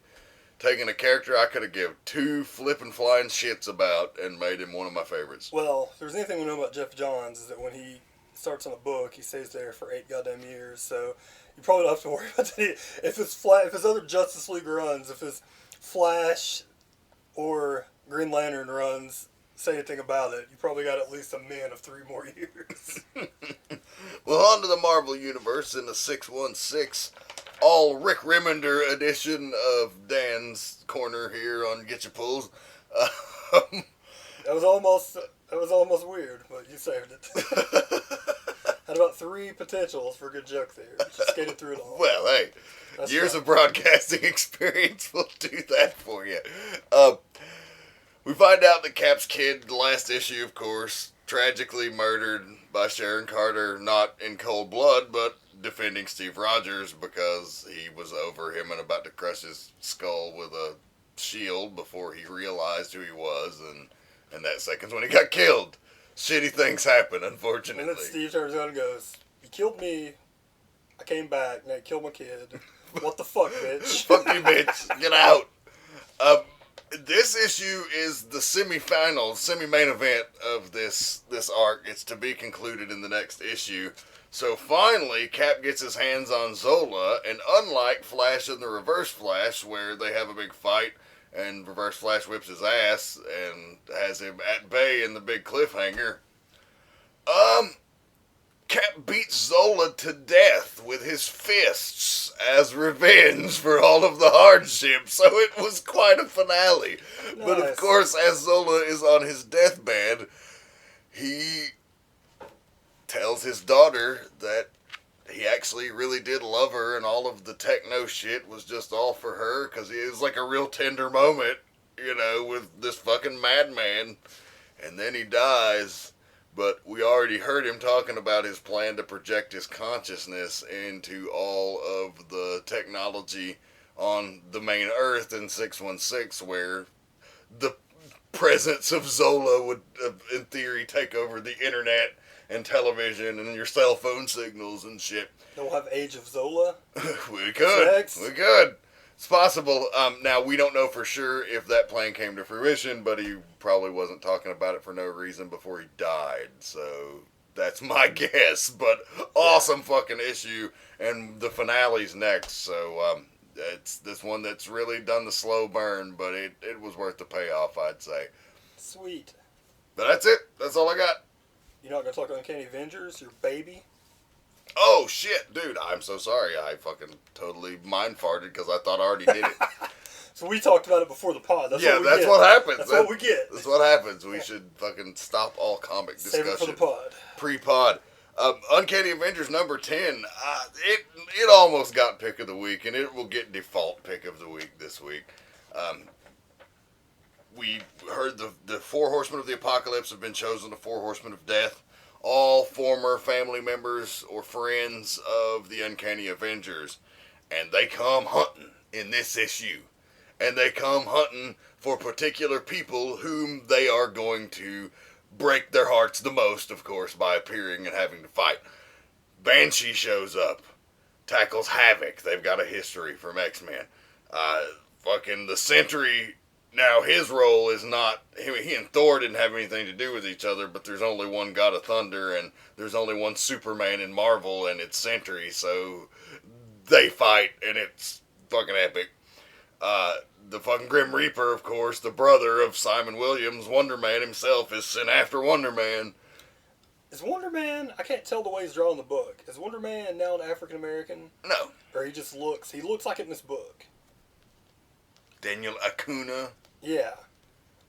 taken a character I could have given two flipping flying shits about and made him one of my favorites. Well, if there's anything we know about Jeff Johns, is that when he starts on a book, he stays there for 8 goddamn years, so you probably don't have to worry about that. If his other Justice League runs, if his Flash or Green Lantern runs say anything about it, you probably got at least a min of 3 more years. Well, on to the Marvel Universe in the 616, all Rick Remender edition of Dan's Corner here on Getchyapulls. That was almost weird, but you saved it. Had about 3 potentials for a good joke there. Just skated through it all. Well, hey, That's years right. of broadcasting experience will do that for you. We find out that Cap's kid, the last issue, of course, tragically murdered by Sharon Carter, not in cold blood, but defending Steve Rogers because he was over him and about to crush his skull with a shield before he realized who he was, and that second's when he got killed. Shitty things happen, unfortunately. And then Steve turns around and goes, you killed me, I came back, now you killed my kid. What the fuck, bitch? Fuck you, bitch. Get out. This issue is the semi-main event of this arc. It's to be concluded in the next issue. So finally, Cap gets his hands on Zola, and unlike Flash and the Reverse Flash, where they have a big fight, and Reverse Flash whips his ass and has him at bay in the big cliffhanger, Cap beats Zola to death with his fists as revenge for all of the hardship, so it was quite a finale. Nice. But of course, as Zola is on his deathbed, he tells his daughter that he actually really did love her and all of the techno shit was just all for her, because it was like a real tender moment, you know, with this fucking madman. And then he dies. But we already heard him talking about his plan to project his consciousness into all of the technology on the main Earth in 616, where the presence of Zola would, in theory, take over the internet and television and your cell phone signals and shit. Don't have Age of Zola? We could. We could. It's possible. Now, we don't know for sure if that plan came to fruition, but he probably wasn't talking about it for no reason before he died. So, that's my guess. But awesome fucking issue. And the finale's next. So, it's this one that's really done the slow burn, but it was worth the payoff, I'd say. Sweet. But that's it. That's all I got. You're not going to talk Uncanny Avengers, your baby? Oh, shit, dude. I'm so sorry. I fucking totally mind farted because I thought I already did it. So we talked about it before the pod. That's that's get. what happens. That's what we get. That's what happens. We should fucking stop all comic discussion. Save it for the pod. Pre-pod. Uncanny Avengers number 10. It almost got pick of the week, and it will get default pick of the week this week. We heard the 4 Horsemen of the Apocalypse have been chosen the 4 Horsemen of Death. All former family members or friends of the Uncanny Avengers. And they come hunting in this issue. And they come hunting for particular people whom they are going to break their hearts the most, of course, by appearing and having to fight. Banshee shows up. Tackles Havoc. They've got a history from X-Men. Fucking the Sentry... Now, his role is not... He and Thor didn't have anything to do with each other, but there's only one God of Thunder, and there's only one Superman in Marvel, and it's Sentry, so they fight, and it's fucking epic. The fucking Grim Reaper, of course, the brother of Simon Williams, Wonder Man himself, is sent after Wonder Man. Is Wonder Man... I can't tell the way he's drawing the book. Is Wonder Man now an African-American? No. Or he just looks... He looks like it in this book. Daniel Acuna. Yeah.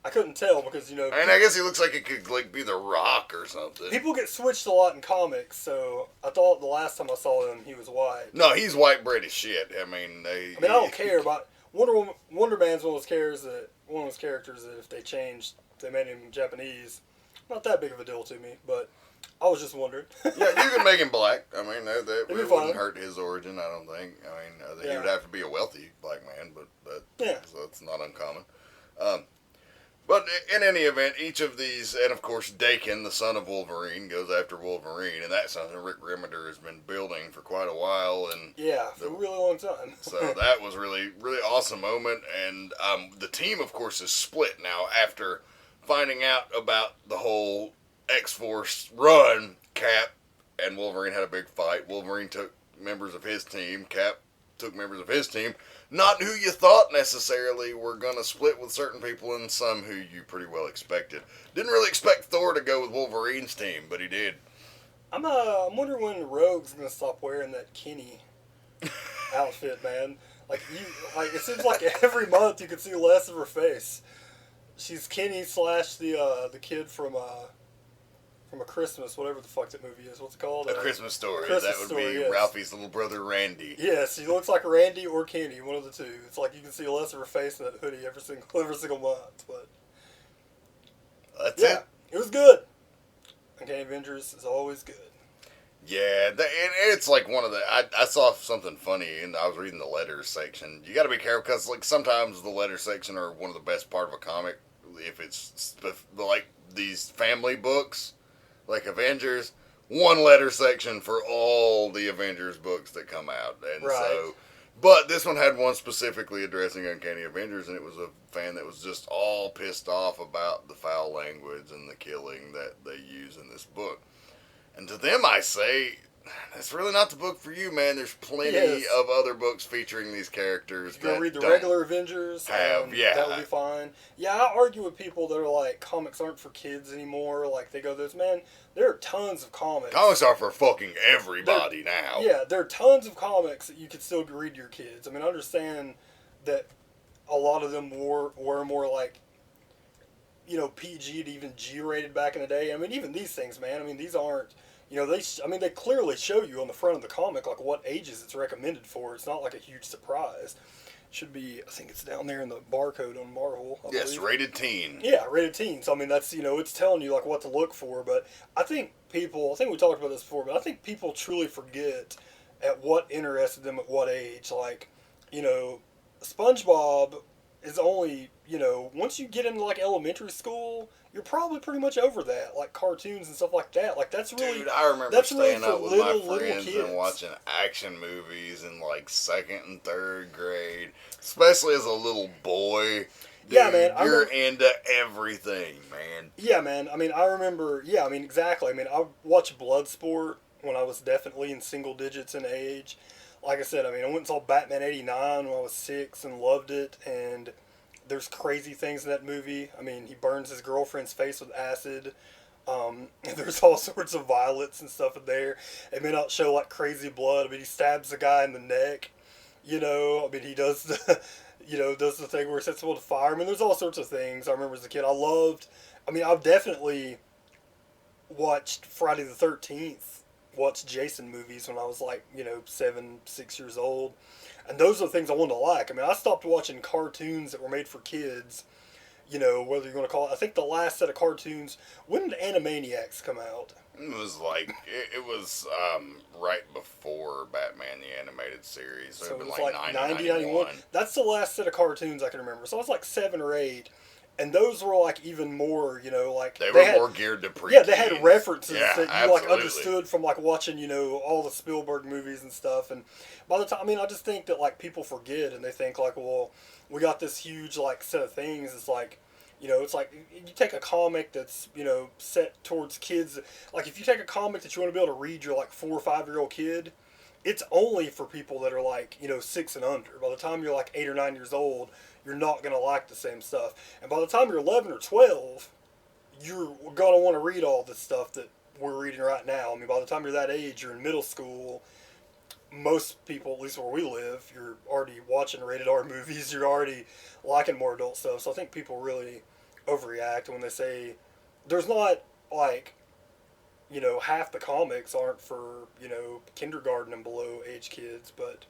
I couldn't tell because, you know... And I guess he looks like it could, like, be The Rock or something. People get switched a lot in comics, so I thought the last time I saw him, he was white. No, he's white bread as shit. I mean, I don't care about... Wonder Man's one of those characters that if they changed, if they made him Japanese, not that big of a deal to me, but I was just wondering. Yeah, you can make him black. I mean, that be wouldn't fine. hurt his origin, I don't think. I mean, he Yeah. would have to be a wealthy black man, but Yeah. so it's not uncommon. But in any event, each of these, and of course Dakin, the son of Wolverine, goes after Wolverine, and that's something Rick Remender has been building for quite a while, and Yeah, for a really long time. so that was really, really awesome moment. And the team, of course, is split now after finding out about the whole X-Force run. Cap and Wolverine had a big fight. Wolverine took members of his team. Cap took members of his team. Not who you thought necessarily were going to split with certain people, and some who you pretty well expected. Didn't really expect Thor to go with Wolverine's team, but he did. I'm wondering when Rogue's gonna stop wearing that Kenny outfit, man. Like it seems like every month you can see less of her face. She's Kenny / the kid from A Christmas, whatever the fuck that movie is. What's it called? A Christmas Story. Christmas That would Story, be yes. Ralphie's little brother Randy. Yes, he looks like Randy or Kenny, one of the two. It's like you can see less of her face in that hoodie every single month. But That's yeah, it. it was good. Uncanny Avengers is always good. Yeah, and it's like one of the... I saw something funny, and I was reading the letters section. You got to be careful, because like sometimes the letters section are one of the best part of a comic. If it's like these family books, like Avengers, one letter section for all the Avengers books that come out. And Right. so, but this one had one specifically addressing Uncanny Avengers, and it was a fan that was just all pissed off about the foul language and the killing that they use in this book. And to them I say, that's really not the book for you, man. There's plenty Yes. of other books featuring these characters. You're gonna read the don't regular Avengers, and yeah. that would be fine. Yeah, I argue with people that are like, comics aren't for kids anymore. Like, they go, "There's man, there are tons of comics. Comics are for fucking everybody now. Yeah, there are tons of comics that you could still read to your kids. I mean, I understand that a lot of them were more like, you know, PG to even G-rated back in the day. I mean, even these things, man. I mean, these aren't, you know, they clearly show you on the front of the comic, like, what ages it's recommended for. It's not like a huge surprise. It should be, I think it's down there in the barcode on Marvel. Yes, rated teen. Yeah, rated teen. So, I mean, that's, you know, it's telling you, like, what to look for. But I think we talked about this before, but I think people truly forget at what interested them at what age. Like, you know, SpongeBob is only, you know, once you get into like elementary school, you're probably pretty much over that, like cartoons and stuff like that. Like, that's really, Dude, I remember that's staying really up with my friends kids. and watching action movies in like 2nd and 3rd grade, especially as a little boy. Dude, Yeah, man, you're into everything, man. Yeah, man. I mean, I remember. Yeah, I mean, exactly. I mean, I watched Bloodsport when I was definitely in single digits in age. Like I said, I mean, I went and saw Batman '89 when I was 6 and loved it. And there's crazy things in that movie. I mean, he burns his girlfriend's face with acid. And there's all sorts of violets and stuff in there. It may not show like crazy blood. I mean, he stabs the guy in the neck. You know, I mean, he does the, you know, does the thing where he sets people to fire. I mean, there's all sorts of things. I remember as a kid, I've definitely watched Friday the 13th, watched Jason movies when I was like, you know, 6 years old. And those are the things I wanted to like. I mean, I stopped watching cartoons that were made for kids, you know, whether you're going to call it, I think the last set of cartoons, when did Animaniacs come out? It was like, it was right before Batman the Animated Series. So it was like 90, 91. That's the last set of cartoons I can remember. So I was like 7 or 8. And those were like even more, you know, like they were more geared to pre-teens. Yeah, they had references that you absolutely. like understood from like watching, you know, all the Spielberg movies and stuff. And by the time, I mean, I just think that like people forget and they think like, well, we got this huge like set of things. It's like, you know, it's like you take a comic that's, you know, set towards kids. Like if you take a comic that you want to be able to read your like 4 or 5-year-old kid, it's only for people that are like, you know, 6 and under. By the time you're like 8 or 9 years old, you're not going to like the same stuff. And by the time you're 11 or 12, you're going to want to read all this stuff that we're reading right now. I mean, by the time you're that age, you're in middle school. Most people, at least where we live, you're already watching rated R movies. You're already liking more adult stuff. So I think people really overreact when they say there's not like, you know, half the comics aren't for, you know, kindergarten and below age kids, but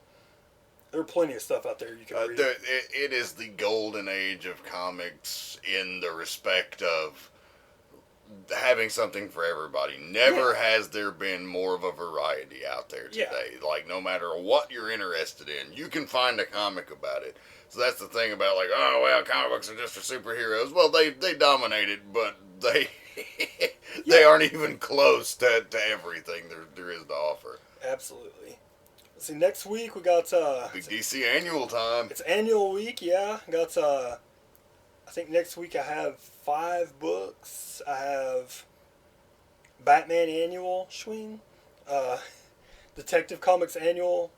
there are plenty of stuff out there you can read. It is the golden age of comics in the respect of having something for everybody. Never has there been more of a variety out there today. Like, no matter what you're interested in, you can find a comic about it. So that's the thing about, like, oh, well, comic books are just for superheroes. Well, they dominate it, but they they aren't even close to everything there is to offer. Absolutely. See, next week we got Big DC annual time. It's annual week, yeah. Got I think next week I have 5 books. I have Batman annual, swing, Detective Comics annual,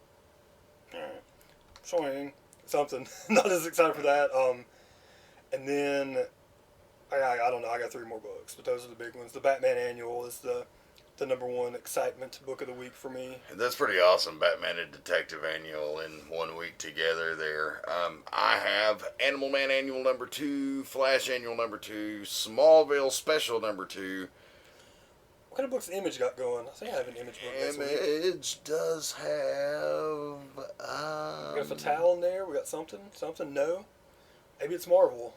swing, something. Not as excited for that. And then I don't know. I got 3 more books, but those are the big ones. The Batman annual is the number 1 excitement book of the week for me. That's pretty awesome. Batman and Detective Annual in 1 week together there. I have Animal Man Annual number 2, Flash Annual number 2, Smallville Special number 2. What kind of books Image got going? I think I have an Image book this week. Image does have... We got a Fatale in there. We got something. No. Maybe it's Marvel.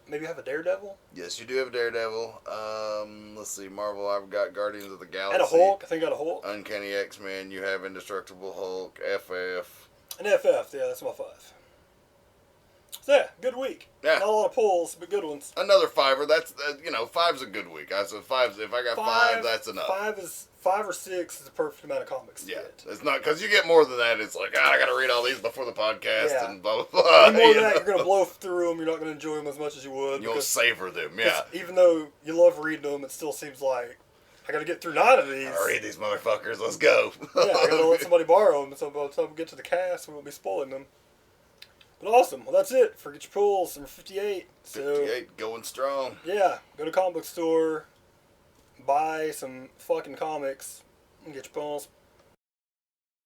Maybe you have a Daredevil? Yes, you do have a Daredevil. Let's see, Marvel, I've got Guardians of the Galaxy. And a Hulk. I think I got a Hulk. Uncanny X-Men, you have Indestructible Hulk, FF. An FF, yeah, that's my 5. So yeah, good week. Yeah. Not a lot of pulls, but good ones. Another 5er, that's, 5's a good week. If I got 5, that's enough. 5 or 6 is the perfect amount of comics to get. It's not, because you get more than that, it's like, I gotta read all these before the podcast and blah, blah, blah. Any more than that, you're going to blow through them, you're not going to enjoy them as much as you would. You'll savor them, yeah. Even though you love reading them, it still seems like I gotta get through 9 of these. I'll read these motherfuckers. Let's go. Yeah, I gotta let somebody borrow them, so by the time we get to the cast, we won't be spoiling them. But awesome. Well, that's it for Get Your Pulls, number 58. So, 58, going strong. yeah, go to comic book store, buy some fucking comics, and get your pulls.